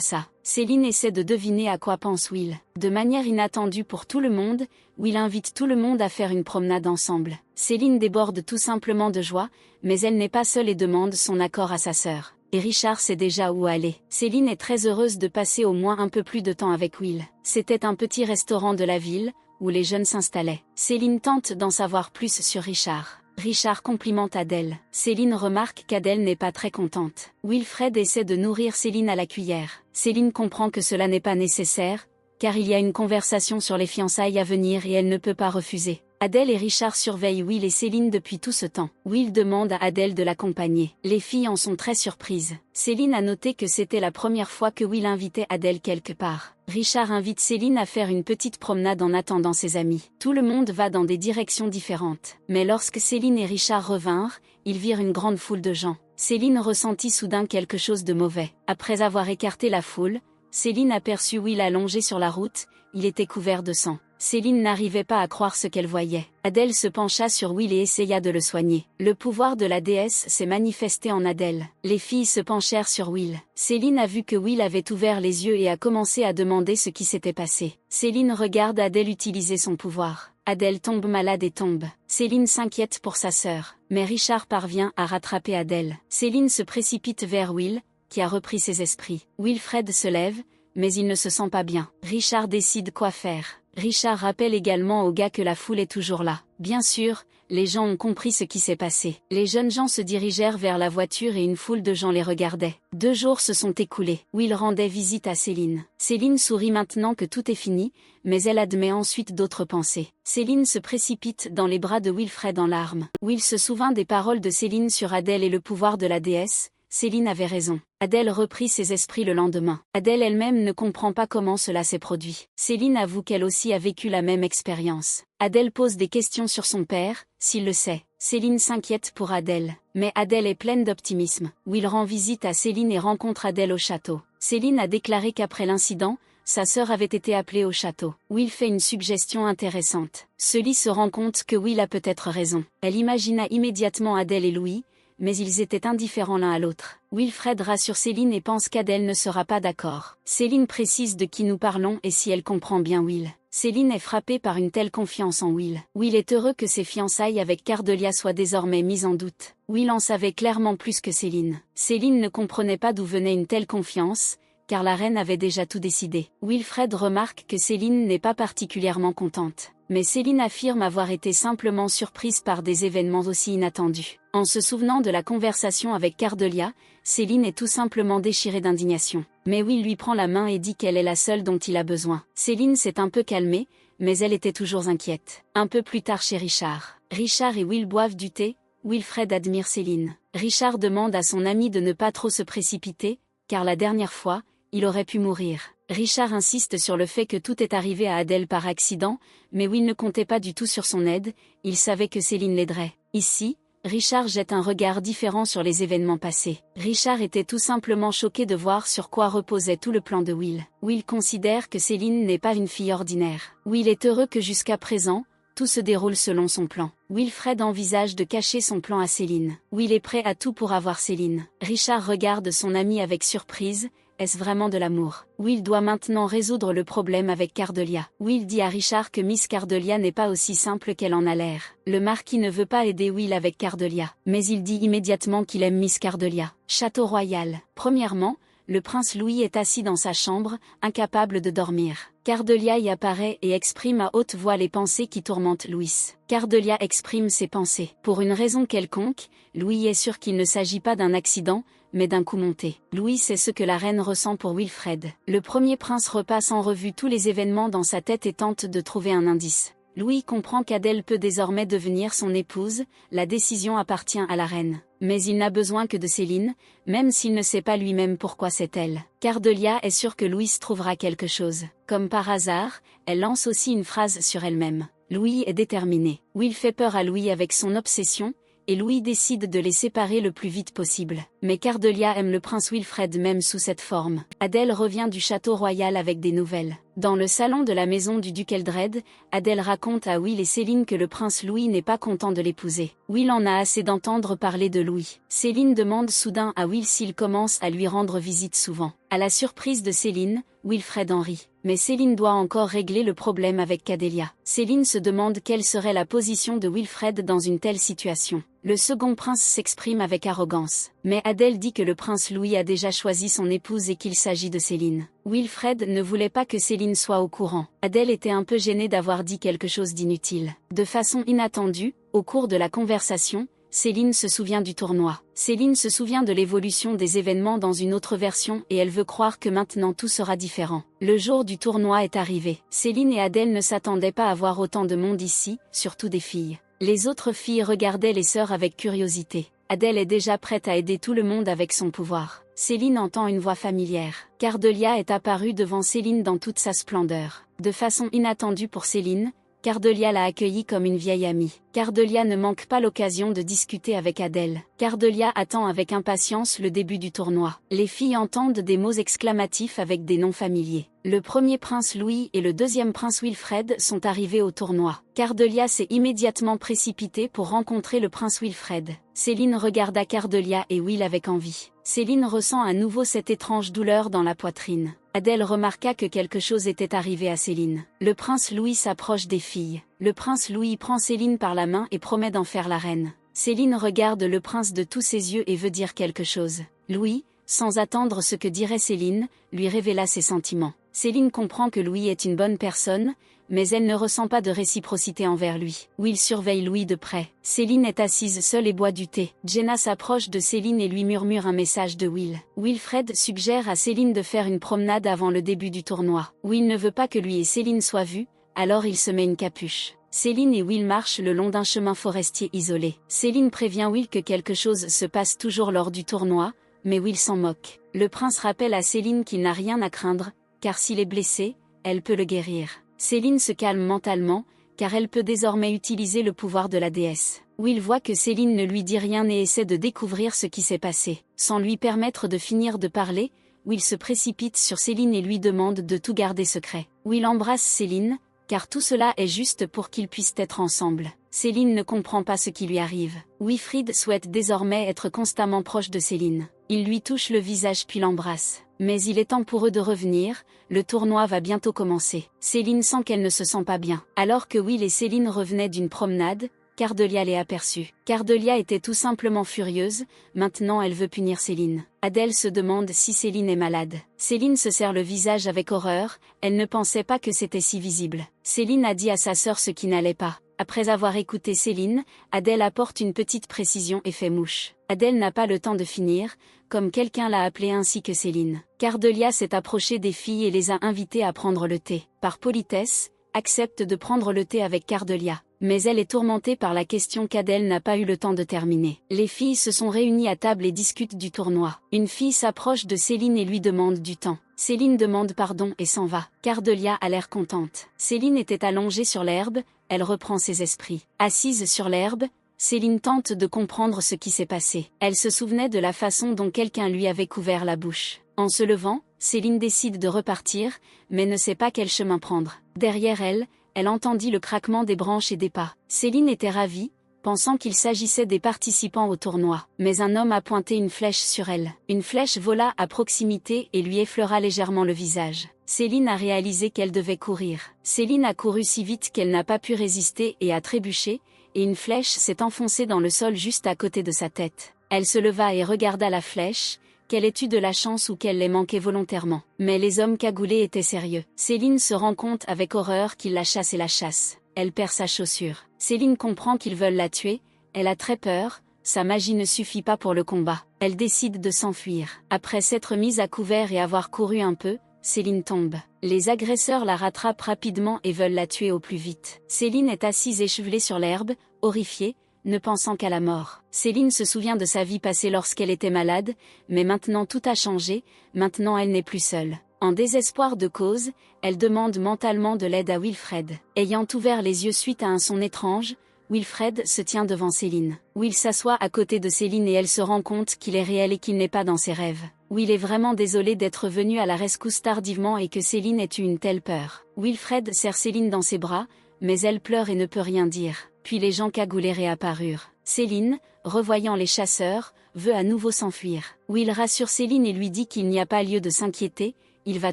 ça. Céline essaie de deviner à quoi pense Will. De manière inattendue pour tout le monde, Will invite tout le monde à faire une promenade ensemble. Céline déborde tout simplement de joie, mais elle n'est pas seule et demande son accord à sa sœur. Et Richard sait déjà où aller. Céline est très heureuse de passer au moins un peu plus de temps avec Will. C'était un petit restaurant de la ville, où les jeunes s'installaient. Céline tente d'en savoir plus sur Richard. Richard complimente Adèle. Céline remarque qu'Adèle n'est pas très contente. Wilfred essaie de nourrir Céline à la cuillère. Céline comprend que cela n'est pas nécessaire, car il y a une conversation sur les fiançailles à venir et elle ne peut pas refuser. Adèle et Richard surveillent Will et Céline depuis tout ce temps. Will demande à Adèle de l'accompagner. Les filles en sont très surprises. Céline a noté que c'était la première fois que Will invitait Adèle quelque part. Richard invite Céline à faire une petite promenade en attendant ses amis. Tout le monde va dans des directions différentes. Mais lorsque Céline et Richard revinrent, ils virent une grande foule de gens. Céline ressentit soudain quelque chose de mauvais. Après avoir écarté la foule, Céline aperçut Will allongé sur la route, il était couvert de sang. Céline n'arrivait pas à croire ce qu'elle voyait. Adèle se pencha sur Will et essaya de le soigner. Le pouvoir de la déesse s'est manifesté en Adèle. Les filles se penchèrent sur Will. Céline a vu que Will avait ouvert les yeux et a commencé à demander ce qui s'était passé. Céline regarde Adèle utiliser son pouvoir. Adèle tombe malade et tombe. Céline s'inquiète pour sa sœur. Mais Richard parvient à rattraper Adèle. Céline se précipite vers Will, qui a repris ses esprits. Wilfred se lève, mais il ne se sent pas bien. Richard décide quoi faire. Richard rappelle également aux gars que la foule est toujours là. Bien sûr, les gens ont compris ce qui s'est passé. Les jeunes gens se dirigèrent vers la voiture et une foule de gens les regardait. 2 jours se sont écoulés. Will rendait visite à Céline. Céline sourit maintenant que tout est fini, mais elle admet ensuite d'autres pensées. Céline se précipite dans les bras de Wilfred en larmes. Will se souvint des paroles de Céline sur Adèle et le pouvoir de la déesse. Céline avait raison. Adèle reprit ses esprits le lendemain. Adèle elle-même ne comprend pas comment cela s'est produit. Céline avoue qu'elle aussi a vécu la même expérience. Adèle pose des questions sur son père, s'il le sait. Céline s'inquiète pour Adèle. Mais Adèle est pleine d'optimisme. Will rend visite à Céline et rencontre Adèle au château. Céline a déclaré qu'après l'incident, sa sœur avait été appelée au château. Will fait une suggestion intéressante. Sully se rend compte que Will a peut-être raison. Elle imagina immédiatement Adèle et Louis, mais ils étaient indifférents l'un à l'autre. Wilfred rassure Céline et pense qu'Adèle ne sera pas d'accord. Céline précise de qui nous parlons et si elle comprend bien Will. Céline est frappée par une telle confiance en Will. Will est heureux que ses fiançailles avec Cardelia soient désormais mises en doute. Will en savait clairement plus que Céline. Céline ne comprenait pas d'où venait une telle confiance, car la reine avait déjà tout décidé. Wilfred remarque que Céline n'est pas particulièrement contente. Mais Céline affirme avoir été simplement surprise par des événements aussi inattendus. En se souvenant de la conversation avec Cardelia, Céline est tout simplement déchirée d'indignation. Mais Will lui prend la main et dit qu'elle est la seule dont il a besoin. Céline s'est un peu calmée, mais elle était toujours inquiète. Un peu plus tard chez Richard. Richard et Will boivent du thé. Wilfred admire Céline. Richard demande à son ami de ne pas trop se précipiter, car la dernière fois, il aurait pu mourir. Richard insiste sur le fait que tout est arrivé à Adèle par accident, mais Will ne comptait pas du tout sur son aide, il savait que Céline l'aiderait. Ici, Richard jette un regard différent sur les événements passés. Richard était tout simplement choqué de voir sur quoi reposait tout le plan de Will. Will considère que Céline n'est pas une fille ordinaire. Will est heureux que jusqu'à présent, tout se déroule selon son plan. Wilfred envisage de cacher son plan à Céline. Will est prêt à tout pour avoir Céline. Richard regarde son ami avec surprise. Est-ce vraiment de l'amour? Will doit maintenant résoudre le problème avec Cardelia. Will dit à Richard que Miss Cardelia n'est pas aussi simple qu'elle en a l'air. Le marquis ne veut pas aider Will avec Cardelia, mais il dit immédiatement qu'il aime Miss Cardelia. Château royal. Premièrement, le prince Louis est assis dans sa chambre, incapable de dormir. Cardelia y apparaît et exprime à haute voix les pensées qui tourmentent Louis. Cardelia exprime ses pensées. Pour une raison quelconque, Louis est sûr qu'il ne s'agit pas d'un accident, mais d'un coup monté. Louis sait ce que la reine ressent pour Wilfred. Le premier prince repasse en revue tous les événements dans sa tête et tente de trouver un indice. Louis comprend qu'Adèle peut désormais devenir son épouse, la décision appartient à la reine. Mais il n'a besoin que de Céline, même s'il ne sait pas lui-même pourquoi c'est elle. Cardelia est sûre que Louis trouvera quelque chose. Comme par hasard, elle lance aussi une phrase sur elle-même. Louis est déterminé. Will fait peur à Louis avec son obsession, et Louis décide de les séparer le plus vite possible. Mais Cardelia aime le prince Wilfred même sous cette forme. Adèle revient du château royal avec des nouvelles. Dans le salon de la maison du duc Eldred, Adèle raconte à Will et Céline que le prince Louis n'est pas content de l'épouser. Will en a assez d'entendre parler de Louis. Céline demande soudain à Will s'il commence à lui rendre visite souvent. À la surprise de Céline, Wilfred en rit. Mais Céline doit encore régler le problème avec Cadelia. Céline se demande quelle serait la position de Wilfred dans une telle situation. Le second prince s'exprime avec arrogance. Mais Adèle dit que le prince Louis a déjà choisi son épouse et qu'il s'agit de Céline. Wilfred ne voulait pas que Céline soit au courant. Adèle était un peu gênée d'avoir dit quelque chose d'inutile. De façon inattendue, au cours de la conversation, Céline se souvient du tournoi. Céline se souvient de l'évolution des événements dans une autre version et elle veut croire que maintenant tout sera différent. Le jour du tournoi est arrivé. Céline et Adèle ne s'attendaient pas à voir autant de monde ici, surtout des filles. Les autres filles regardaient les sœurs avec curiosité. Adèle est déjà prête à aider tout le monde avec son pouvoir. Céline entend une voix familière. Cardelia est apparue devant Céline dans toute sa splendeur. De façon inattendue pour Céline, Cardelia l'a accueillie comme une vieille amie. Cardelia ne manque pas l'occasion de discuter avec Adèle. Cardelia attend avec impatience le début du tournoi. Les filles entendent des mots exclamatifs avec des noms familiers. Le premier prince Louis et le deuxième prince Wilfred sont arrivés au tournoi. Cardelia s'est immédiatement précipitée pour rencontrer le prince Wilfred. Céline regarda Cardelia et Will avec envie. Céline ressent à nouveau cette étrange douleur dans la poitrine. Adèle remarqua que quelque chose était arrivé à Céline. Le prince Louis s'approche des filles. Le prince Louis prend Céline par la main et promet d'en faire la reine. Céline regarde le prince de tous ses yeux et veut dire quelque chose. Louis, sans attendre ce que dirait Céline, lui révéla ses sentiments. Céline comprend que Louis est une bonne personne, mais elle ne ressent pas de réciprocité envers lui. Will surveille Louis de près. Céline est assise seule et boit du thé. Jenna s'approche de Céline et lui murmure un message de Will. Wilfred suggère à Céline de faire une promenade avant le début du tournoi. Will ne veut pas que lui et Céline soient vus, alors il se met une capuche. Céline et Will marchent le long d'un chemin forestier isolé. Céline prévient Will que quelque chose se passe toujours lors du tournoi, mais Will s'en moque. Le prince rappelle à Céline qu'il n'a rien à craindre, car s'il est blessé, elle peut le guérir. Céline se calme mentalement, car elle peut désormais utiliser le pouvoir de la déesse. Will voit que Céline ne lui dit rien et essaie de découvrir ce qui s'est passé. Sans lui permettre de finir de parler, Will se précipite sur Céline et lui demande de tout garder secret. Will embrasse Céline, car tout cela est juste pour qu'ils puissent être ensemble. Céline ne comprend pas ce qui lui arrive. Wilfried souhaite désormais être constamment proche de Céline. Il lui touche le visage puis l'embrasse. Mais il est temps pour eux de revenir, le tournoi va bientôt commencer. Céline sent qu'elle ne se sent pas bien. Alors que Will et Céline revenaient d'une promenade, Cardelia les aperçut. Cardelia était tout simplement furieuse, maintenant elle veut punir Céline. Adèle se demande si Céline est malade. Céline se serre le visage avec horreur, elle ne pensait pas que c'était si visible. Céline a dit à sa sœur ce qui n'allait pas. Après avoir écouté Céline, Adèle apporte une petite précision et fait mouche. Adèle n'a pas le temps de finir, comme quelqu'un l'a appelée ainsi que Céline. Cardelia s'est approchée des filles et les a invitées à prendre le thé. Par politesse, accepte de prendre le thé avec Cardelia. Mais elle est tourmentée par la question qu'Adèle n'a pas eu le temps de terminer. Les filles se sont réunies à table et discutent du tournoi. Une fille s'approche de Céline et lui demande du temps. Céline demande pardon et s'en va. Cardelia a l'air contente. Céline était allongée sur l'herbe, elle reprend ses esprits. Assise sur l'herbe, Céline tente de comprendre ce qui s'est passé. Elle se souvenait de la façon dont quelqu'un lui avait couvert la bouche. En se levant, Céline décide de repartir, mais ne sait pas quel chemin prendre. Derrière elle, elle entendit le craquement des branches et des pas. Céline était ravie, pensant qu'il s'agissait des participants au tournoi. Mais un homme a pointé une flèche sur elle. Une flèche vola à proximité et lui effleura légèrement le visage. Céline a réalisé qu'elle devait courir. Céline a couru si vite qu'elle n'a pas pu résister et a trébuché, et une flèche s'est enfoncée dans le sol juste à côté de sa tête. Elle se leva et regarda la flèche, qu'elle ait eu de la chance ou qu'elle l'ait manqué volontairement. Mais les hommes cagoulés étaient sérieux. Céline se rend compte avec horreur qu'ils la chassent et la chassent. Elle perd sa chaussure. Céline comprend qu'ils veulent la tuer, elle a très peur, sa magie ne suffit pas pour le combat. Elle décide de s'enfuir. Après s'être mise à couvert et avoir couru un peu, Céline tombe. Les agresseurs la rattrapent rapidement et veulent la tuer au plus vite. Céline est assise échevelée sur l'herbe, horrifiée, ne pensant qu'à la mort. Céline se souvient de sa vie passée lorsqu'elle était malade, mais maintenant tout a changé, maintenant elle n'est plus seule. En désespoir de cause, elle demande mentalement de l'aide à Wilfred. Ayant ouvert les yeux suite à un son étrange, Wilfred se tient devant Céline. Will s'assoit à côté de Céline et elle se rend compte qu'il est réel et qu'il n'est pas dans ses rêves. Will est vraiment désolé d'être venu à la rescousse tardivement et que Céline ait eu une telle peur. Wilfred serre Céline dans ses bras, mais elle pleure et ne peut rien dire. Puis les gens cagoulés réapparurent. Céline, revoyant les chasseurs, veut à nouveau s'enfuir. Will rassure Céline et lui dit qu'il n'y a pas lieu de s'inquiéter, il va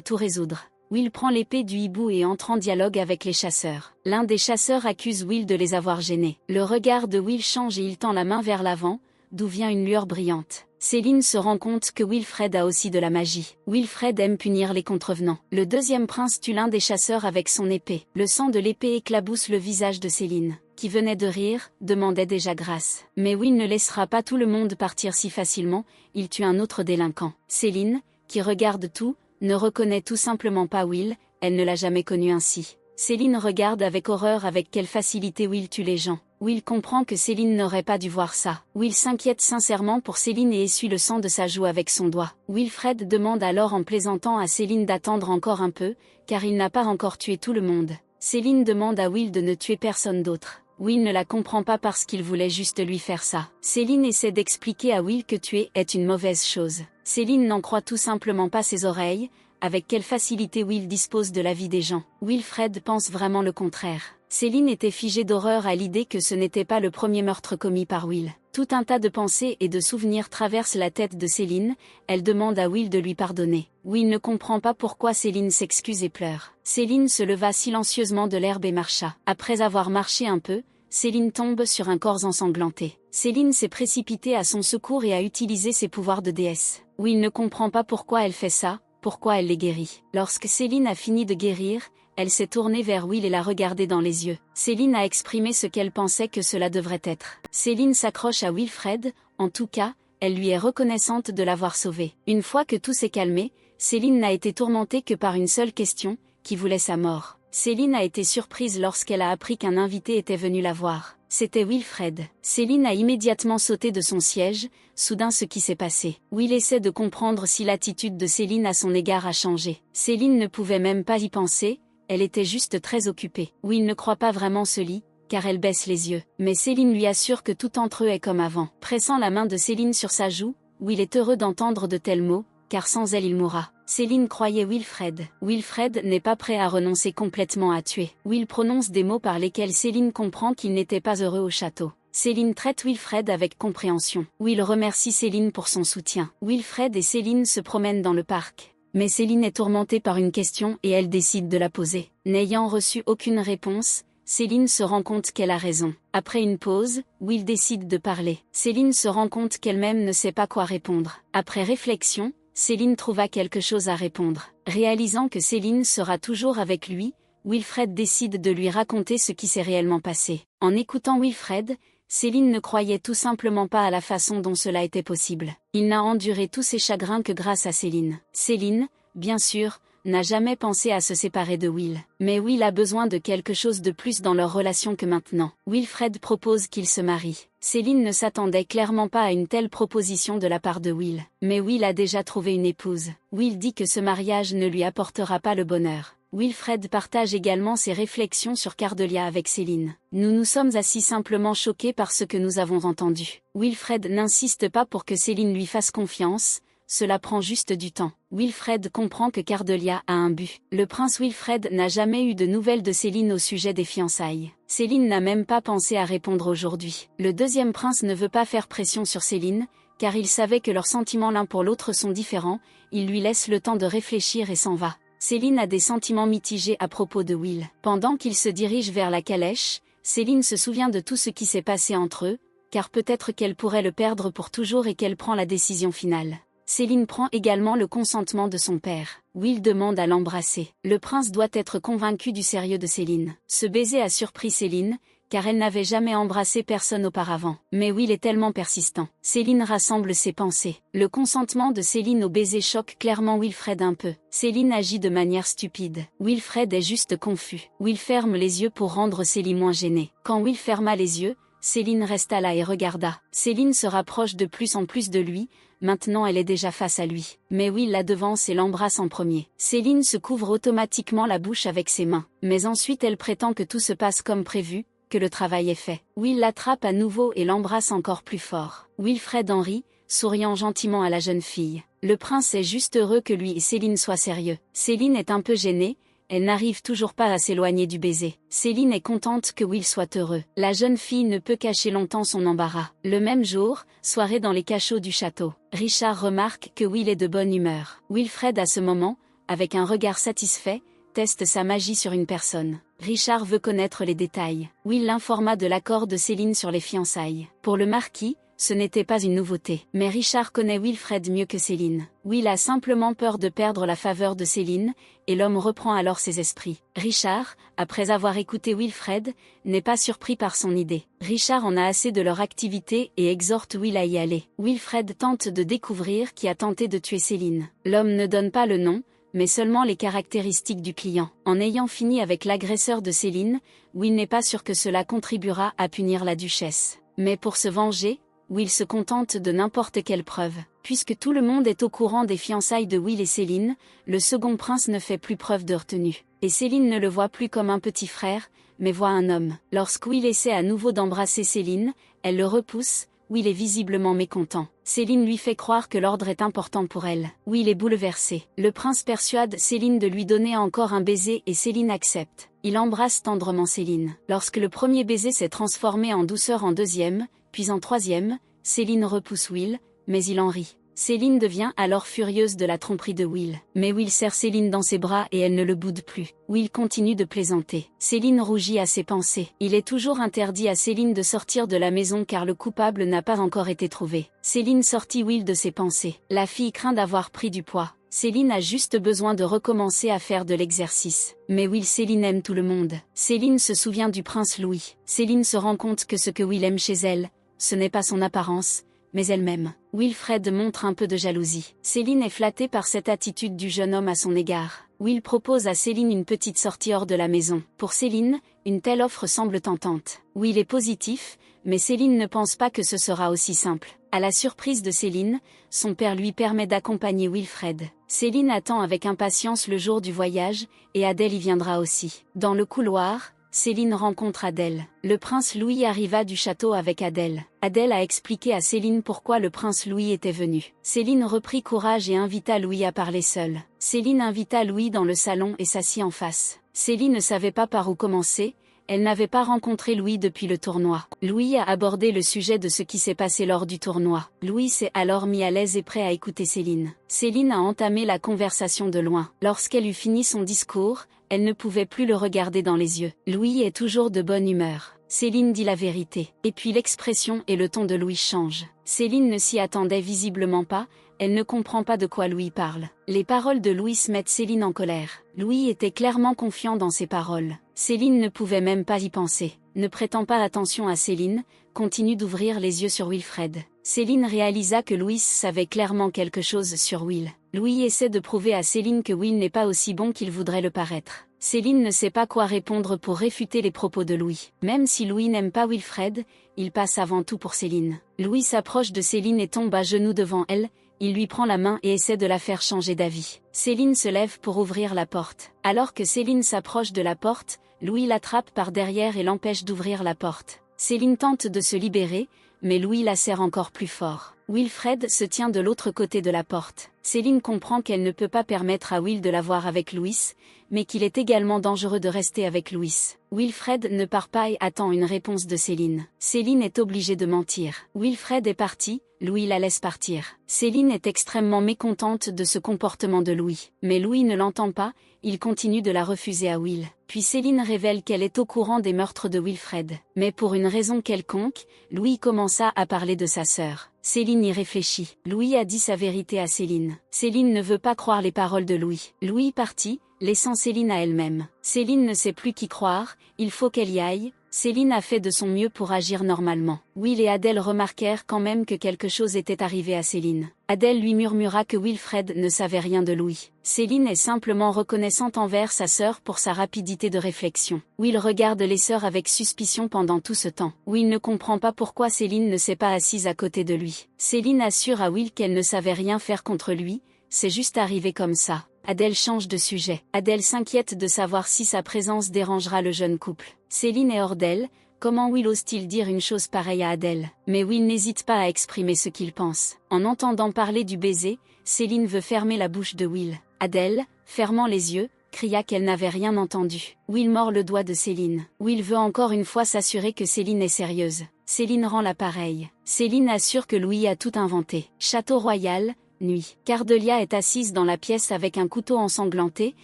tout résoudre. Will prend l'épée du hibou et entre en dialogue avec les chasseurs. L'un des chasseurs accuse Will de les avoir gênés. Le regard de Will change et il tend la main vers l'avant, d'où vient une lueur brillante. Céline se rend compte que Wilfred a aussi de la magie. Wilfred aime punir les contrevenants. Le deuxième prince tue l'un des chasseurs avec son épée. Le sang de l'épée éclabousse le visage de Céline, qui venait de rire, demandait déjà grâce. Mais Will ne laissera pas tout le monde partir si facilement, il tue un autre délinquant. Céline, qui regarde tout, ne reconnaît tout simplement pas Will, elle ne l'a jamais connu ainsi. Céline regarde avec horreur avec quelle facilité Will tue les gens. Will comprend que Céline n'aurait pas dû voir ça. Will s'inquiète sincèrement pour Céline et essuie le sang de sa joue avec son doigt. Wilfred demande alors en plaisantant à Céline d'attendre encore un peu, car il n'a pas encore tué tout le monde. Céline demande à Will de ne tuer personne d'autre. Will ne la comprend pas parce qu'il voulait juste lui faire ça. Céline essaie d'expliquer à Will que tuer est une mauvaise chose. Céline n'en croit tout simplement pas ses oreilles, avec quelle facilité Will dispose de la vie des gens. Wilfred pense vraiment le contraire. Céline était figée d'horreur à l'idée que ce n'était pas le premier meurtre commis par Will. Tout un tas de pensées et de souvenirs traversent la tête de Céline, elle demande à Will de lui pardonner. Will ne comprend pas pourquoi Céline s'excuse et pleure. Céline se leva silencieusement de l'herbe et marcha. Après avoir marché un peu, Céline tombe sur un corps ensanglanté. Céline s'est précipitée à son secours et a utilisé ses pouvoirs de déesse. Will ne comprend pas pourquoi elle fait ça, pourquoi elle les guérit. Lorsque Céline a fini de guérir, elle s'est tournée vers Will et l'a regardé dans les yeux. Céline a exprimé ce qu'elle pensait que cela devrait être. Céline s'accroche à Wilfred, en tout cas, elle lui est reconnaissante de l'avoir sauvé. Une fois que tout s'est calmé, Céline n'a été tourmentée que par une seule question, qui voulait sa mort. Céline a été surprise lorsqu'elle a appris qu'un invité était venu la voir. C'était Wilfred. Céline a immédiatement sauté de son siège, soudain ce qui s'est passé. Will essaie de comprendre si l'attitude de Céline à son égard a changé. Céline ne pouvait même pas y penser, elle était juste très occupée. Will ne croit pas vraiment ce lit, car elle baisse les yeux. Mais Céline lui assure que tout entre eux est comme avant. Pressant la main de Céline sur sa joue, Will est heureux d'entendre de tels mots, car sans elle il mourra. Céline croyait Wilfred. Wilfred n'est pas prêt à renoncer complètement à tuer. Will prononce des mots par lesquels Céline comprend qu'il n'était pas heureux au château. Céline traite Wilfred avec compréhension. Will remercie Céline pour son soutien. Wilfred et Céline se promènent dans le parc. Mais Céline est tourmentée par une question et elle décide de la poser. N'ayant reçu aucune réponse, Céline se rend compte qu'elle a raison. Après une pause, Will décide de parler. Céline se rend compte qu'elle-même ne sait pas quoi répondre. Après réflexion, Céline trouva quelque chose à répondre. Réalisant que Céline sera toujours avec lui, Wilfred décide de lui raconter ce qui s'est réellement passé. En écoutant Wilfred, Céline ne croyait tout simplement pas à la façon dont cela était possible. Il n'a enduré tous ses chagrins que grâce à Céline. Céline, bien sûr, n'a jamais pensé à se séparer de Will. Mais Will a besoin de quelque chose de plus dans leur relation que maintenant. Wilfred propose qu'ils se marient. Céline ne s'attendait clairement pas à une telle proposition de la part de Will. Mais Will a déjà trouvé une épouse. Will dit que ce mariage ne lui apportera pas le bonheur. Wilfred partage également ses réflexions sur Cardelia avec Céline. Nous nous sommes assis simplement choqués par ce que nous avons entendu. Wilfred n'insiste pas pour que Céline lui fasse confiance, cela prend juste du temps. Wilfred comprend que Cardelia a un but. Le prince Wilfred n'a jamais eu de nouvelles de Céline au sujet des fiançailles. Céline n'a même pas pensé à répondre aujourd'hui. Le deuxième prince ne veut pas faire pression sur Céline, car il savait que leurs sentiments l'un pour l'autre sont différents, il lui laisse le temps de réfléchir et s'en va. Céline a des sentiments mitigés à propos de Will. Pendant qu'il se dirige vers la calèche, Céline se souvient de tout ce qui s'est passé entre eux, car peut-être qu'elle pourrait le perdre pour toujours et qu'elle prend la décision finale. Céline prend également le consentement de son père. Will demande à l'embrasser. Le prince doit être convaincu du sérieux de Céline. Ce baiser a surpris Céline, car elle n'avait jamais embrassé personne auparavant. Mais Will est tellement persistant. Céline rassemble ses pensées. Le consentement de Céline au baiser choque clairement Wilfred un peu. Céline agit de manière stupide. Wilfred est juste confus. Will ferme les yeux pour rendre Céline moins gênée. Quand Will ferma les yeux, Céline resta là et regarda. Céline se rapproche de plus en plus de lui, maintenant elle est déjà face à lui. Mais Will la devance et l'embrasse en premier. Céline se couvre automatiquement la bouche avec ses mains. Mais ensuite elle prétend que tout se passe comme prévu, que le travail est fait. Will l'attrape à nouveau et l'embrasse encore plus fort. Wilfred en rit, souriant gentiment à la jeune fille. Le prince est juste heureux que lui et Céline soient sérieux. Céline est un peu gênée, elle n'arrive toujours pas à s'éloigner du baiser. Céline est contente que Will soit heureux. La jeune fille ne peut cacher longtemps son embarras. Le même jour, soirée dans les cachots du château. Richard remarque que Will est de bonne humeur. Wilfred à ce moment, avec un regard satisfait, teste sa magie sur une personne. Richard veut connaître les détails. Will l'informa de l'accord de Céline sur les fiançailles. Pour le marquis, ce n'était pas une nouveauté. Mais Richard connaît Wilfred mieux que Céline. Will a simplement peur de perdre la faveur de Céline, et l'homme reprend alors ses esprits. Richard, après avoir écouté Wilfred, n'est pas surpris par son idée. Richard en a assez de leur activité et exhorte Will à y aller. Wilfred tente de découvrir qui a tenté de tuer Céline. L'homme ne donne pas le nom, mais seulement les caractéristiques du client. En ayant fini avec l'agresseur de Céline, Will n'est pas sûr que cela contribuera à punir la duchesse. Mais pour se venger, Will se contente de n'importe quelle preuve. Puisque tout le monde est au courant des fiançailles de Will et Céline, le second prince ne fait plus preuve de retenue. Et Céline ne le voit plus comme un petit frère, mais voit un homme. Lorsque Will essaie à nouveau d'embrasser Céline, elle le repousse. Will est visiblement mécontent. Céline lui fait croire que l'ordre est important pour elle. Will est bouleversé. Le prince persuade Céline de lui donner encore un baiser et Céline accepte. Il embrasse tendrement Céline. Lorsque le premier baiser s'est transformé en douceur en deuxième, puis en troisième, Céline repousse Will, mais il en rit. Céline devient alors furieuse de la tromperie de Will. Mais Will serre Céline dans ses bras et elle ne le boude plus. Will continue de plaisanter. Céline rougit à ses pensées. Il est toujours interdit à Céline de sortir de la maison car le coupable n'a pas encore été trouvé. Céline sortit Will de ses pensées. La fille craint d'avoir pris du poids. Céline a juste besoin de recommencer à faire de l'exercice. Mais Will Céline aime tout le monde. Céline se souvient du prince Louis. Céline se rend compte que ce que Will aime chez elle, ce n'est pas son apparence, mais elle-même. Wilfred montre un peu de jalousie. Céline est flattée par cette attitude du jeune homme à son égard. Will propose à Céline une petite sortie hors de la maison. Pour Céline, une telle offre semble tentante. Will est positif, mais Céline ne pense pas que ce sera aussi simple. À la surprise de Céline, son père lui permet d'accompagner Wilfred. Céline attend avec impatience le jour du voyage, et Adèle y viendra aussi. Dans le couloir, Céline rencontre Adèle. Le prince Louis arriva du château avec Adèle. Adèle a expliqué à Céline pourquoi le prince Louis était venu. Céline reprit courage et invita Louis à parler seul. Céline invita Louis dans le salon et s'assit en face. Céline ne savait pas par où commencer, elle n'avait pas rencontré Louis depuis le tournoi. Louis a abordé le sujet de ce qui s'est passé lors du tournoi. Louis s'est alors mis à l'aise et prêt à écouter Céline. Céline a entamé la conversation de loin. Lorsqu'elle eut fini son discours, elle ne pouvait plus le regarder dans les yeux. Louis est toujours de bonne humeur. Céline dit la vérité. Et puis l'expression et le ton de Louis changent. Céline ne s'y attendait visiblement pas, elle ne comprend pas de quoi Louis parle. Les paroles de Louis mettent Céline en colère. Louis était clairement confiant dans ses paroles. Céline ne pouvait même pas y penser. Ne prêtant pas attention à Céline, continue d'ouvrir les yeux sur Wilfred. Céline réalisa que Louis savait clairement quelque chose sur Will. Louis essaie de prouver à Céline que Will n'est pas aussi bon qu'il voudrait le paraître. Céline ne sait pas quoi répondre pour réfuter les propos de Louis. Même si Louis n'aime pas Wilfred, il passe avant tout pour Céline. Louis s'approche de Céline et tombe à genoux devant elle, il lui prend la main et essaie de la faire changer d'avis. Céline se lève pour ouvrir la porte. Alors que Céline s'approche de la porte, Louis l'attrape par derrière et l'empêche d'ouvrir la porte. Céline tente de se libérer, mais Louis la serre encore plus fort. Wilfred se tient de l'autre côté de la porte. Céline comprend qu'elle ne peut pas permettre à Will de la voir avec Louis, mais qu'il est également dangereux de rester avec Louis. Wilfred ne part pas et attend une réponse de Céline. Céline est obligée de mentir. Wilfred est parti, Louis la laisse partir. Céline est extrêmement mécontente de ce comportement de Louis. Mais Louis ne l'entend pas, il continue de la refuser à Will. Puis Céline révèle qu'elle est au courant des meurtres de Wilfred. Mais pour une raison quelconque, Louis commença à parler de sa sœur. Céline y réfléchit. Louis a dit sa vérité à Céline. Céline ne veut pas croire les paroles de Louis. Louis partit, laissant Céline à elle-même. Céline ne sait plus qui croire, il faut qu'elle y aille. Céline a fait de son mieux pour agir normalement. Will et Adèle remarquèrent quand même que quelque chose était arrivé à Céline. Adèle lui murmura que Wilfred ne savait rien de Louis. Céline est simplement reconnaissante envers sa sœur pour sa rapidité de réflexion. Will regarde les sœurs avec suspicion pendant tout ce temps. Will ne comprend pas pourquoi Céline ne s'est pas assise à côté de lui. Céline assure à Will qu'elle ne savait rien faire contre lui, c'est juste arrivé comme ça. Adèle change de sujet. Adèle s'inquiète de savoir si sa présence dérangera le jeune couple. Céline est hors d'elle, Comment Will ose-t-il dire une chose pareille à Adèle? Mais Will n'hésite pas à exprimer ce qu'il pense. En entendant parler du baiser, Céline veut fermer la bouche de Will. Adèle, fermant les yeux, cria qu'elle n'avait rien entendu. Will mord le doigt de Céline. Will veut encore une fois s'assurer que Céline est sérieuse. Céline rend l'appareil. Céline assure que Louis a tout inventé. Château royal, nuit. Cardelia est assise dans la pièce avec un couteau ensanglanté,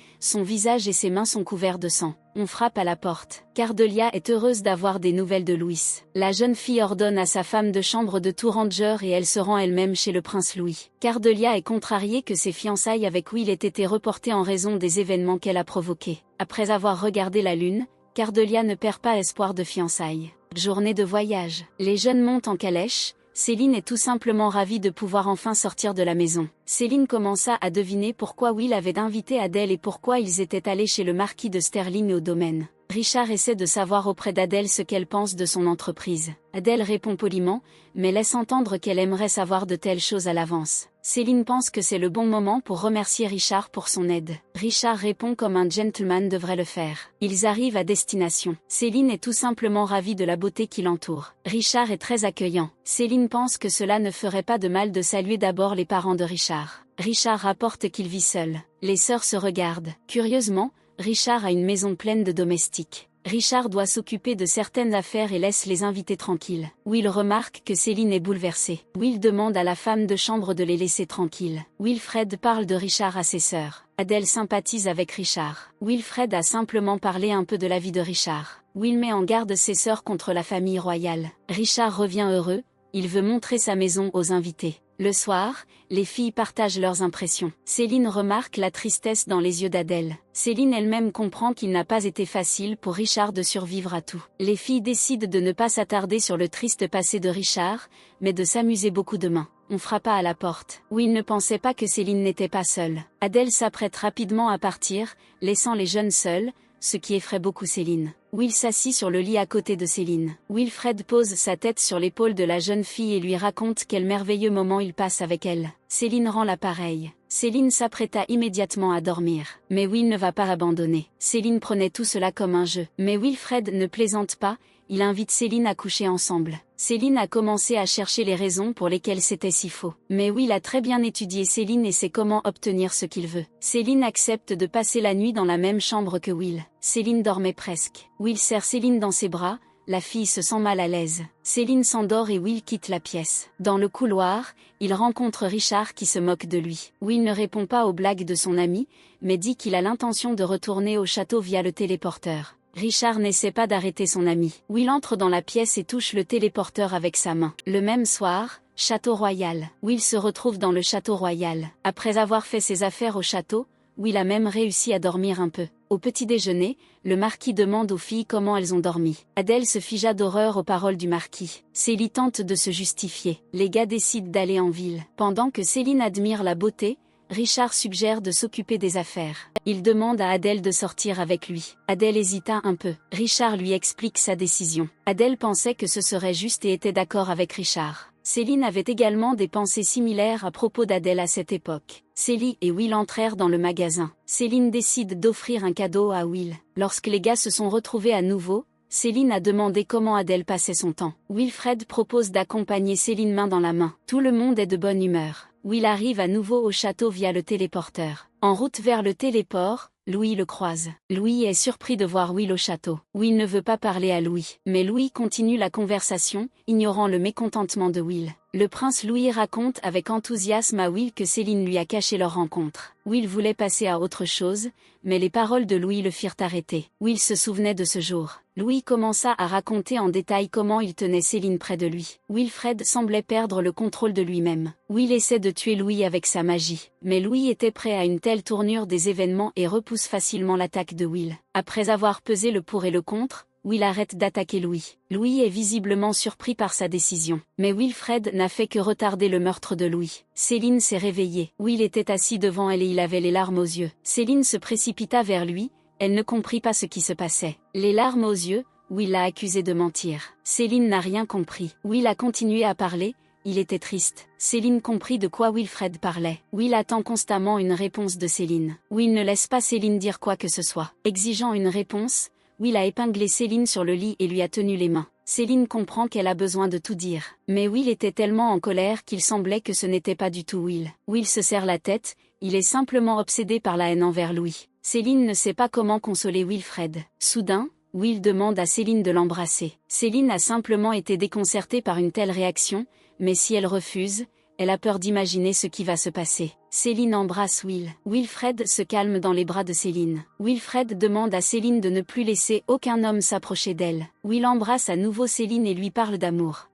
son visage et ses mains sont couverts de sang. On frappe à la porte. Cardelia est heureuse d'avoir des nouvelles de Louis. La jeune fille ordonne à sa femme de chambre de tout ranger et elle se rend elle-même chez le prince Louis. Cardelia est contrariée que ses fiançailles avec Will aient été reportées en raison des événements qu'elle a provoqués. Après avoir regardé la lune, Cardelia ne perd pas espoir de fiançailles. Journée de voyage. Les jeunes montent en calèche. Céline est tout simplement ravie de pouvoir enfin sortir de la maison. Céline commença à deviner pourquoi Will avait invité Adèle et pourquoi ils étaient allés chez le marquis de Sterling au domaine. Richard essaie de savoir auprès d'Adèle ce qu'elle pense de son entreprise. Adèle répond poliment, mais laisse entendre qu'elle aimerait savoir de telles choses à l'avance. Céline pense que c'est le bon moment pour remercier Richard pour son aide. Richard répond comme un gentleman devrait le faire. Ils arrivent à destination. Céline est tout simplement ravie de la beauté qui l'entoure. Richard est très accueillant. Céline pense que cela ne ferait pas de mal de saluer d'abord les parents de Richard. Richard rapporte qu'il vit seul. Les sœurs se regardent. Curieusement, Richard a une maison pleine de domestiques. Richard doit s'occuper de certaines affaires et laisse les invités tranquilles. Will remarque que Céline est bouleversée. Will demande à la femme de chambre de les laisser tranquilles. Wilfred parle de Richard à ses sœurs. Adèle sympathise avec Richard. Wilfred a simplement parlé un peu de la vie de Richard. Will met en garde ses sœurs contre la famille royale. Richard revient heureux, il veut montrer sa maison aux invités. Le soir, les filles partagent leurs impressions. Céline remarque la tristesse dans les yeux d'Adèle. Céline elle-même comprend qu'il n'a pas été facile pour Richard de survivre à tout. Les filles décident de ne pas s'attarder sur le triste passé de Richard, mais de s'amuser beaucoup demain. On frappa à la porte. Will ne pensait pas que Céline n'était pas seule. Adèle s'apprête rapidement à partir, laissant les jeunes seuls, ce qui effraie beaucoup Céline. Will s'assit sur le lit à côté de Céline. Wilfred pose sa tête sur l'épaule de la jeune fille et lui raconte quel merveilleux moment il passe avec elle. Céline rend l'appareil. Céline s'apprêta immédiatement à dormir. Mais Will ne va pas abandonner. Céline prenait tout cela comme un jeu. Mais Wilfred ne plaisante pas, il invite Céline à coucher ensemble. Céline a commencé à chercher les raisons pour lesquelles c'était si faux. Mais Will a très bien étudié Céline et sait comment obtenir ce qu'il veut. Céline accepte de passer la nuit dans la même chambre que Will. Céline dormait presque. Will serre Céline dans ses bras, la fille se sent mal à l'aise. Céline s'endort et Will quitte la pièce. Dans le couloir, il rencontre Richard qui se moque de lui. Will ne répond pas aux blagues de son ami, mais dit qu'il a l'intention de retourner au château via le téléporteur. Richard n'essaie pas d'arrêter son ami. Will entre dans la pièce et touche le téléporteur avec sa main. Le même soir, château royal. Will se retrouve dans le château royal. Après avoir fait ses affaires au château, Will a même réussi à dormir un peu. Au petit déjeuner, le marquis demande aux filles comment elles ont dormi. Adèle se figea d'horreur aux paroles du marquis. Céline tente de se justifier. Les gars décident d'aller en ville. Pendant que Céline admire la beauté, Richard suggère de s'occuper des affaires. Il demande à Adèle de sortir avec lui. Adèle hésita un peu. Richard lui explique sa décision. Adèle pensait que ce serait juste et était d'accord avec Richard. Céline avait également des pensées similaires à propos d'Adèle à cette époque. Céline et Will entrèrent dans le magasin. Céline décide d'offrir un cadeau à Will. Lorsque les gars se sont retrouvés à nouveau, Céline a demandé comment Adèle passait son temps. Wilfred propose d'accompagner Céline main dans la main. Tout le monde est de bonne humeur. Will arrive à nouveau au château via le téléporteur. En route vers le téléport, Louis le croise. Louis est surpris de voir Will au château. Will ne veut pas parler à Louis. Mais Louis continue la conversation, ignorant le mécontentement de Will. Le prince Louis raconte avec enthousiasme à Will que Céline lui a caché leur rencontre. Will voulait passer à autre chose, mais les paroles de Louis le firent arrêter. Will se souvenait de ce jour. Louis commença à raconter en détail comment il tenait Céline près de lui. Wilfred semblait perdre le contrôle de lui-même. Will essaie de tuer Louis avec sa magie. Mais Louis était prêt à une telle tournure des événements et repousse facilement l'attaque de Will. Après avoir pesé le pour et le contre, Will arrête d'attaquer Louis. Louis est visiblement surpris par sa décision. Mais Wilfred n'a fait que retarder le meurtre de Louis. Céline s'est réveillée. Will était assis devant elle et il avait les larmes aux yeux. Céline se précipita vers lui, elle ne comprit pas ce qui se passait. Les larmes aux yeux, Will l'a accusé de mentir. Céline n'a rien compris. Will a continué à parler, il était triste. Céline comprit de quoi Wilfred parlait. Will attend constamment une réponse de Céline. Will ne laisse pas Céline dire quoi que ce soit. Exigeant une réponse, Will a épinglé Céline sur le lit et lui a tenu les mains. Céline comprend qu'elle a besoin de tout dire. Mais Will était tellement en colère qu'il semblait que ce n'était pas du tout Will. Will se serre la tête, il est simplement obsédé par la haine envers Louis. Céline ne sait pas comment consoler Wilfred. Soudain, Will demande à Céline de l'embrasser. Céline a simplement été déconcertée par une telle réaction, mais si elle refuse, elle a peur d'imaginer ce qui va se passer. Céline embrasse Will. Wilfred se calme dans les bras de Céline. Wilfred demande à Céline de ne plus laisser aucun homme s'approcher d'elle. Will embrasse à nouveau Céline et lui parle d'amour.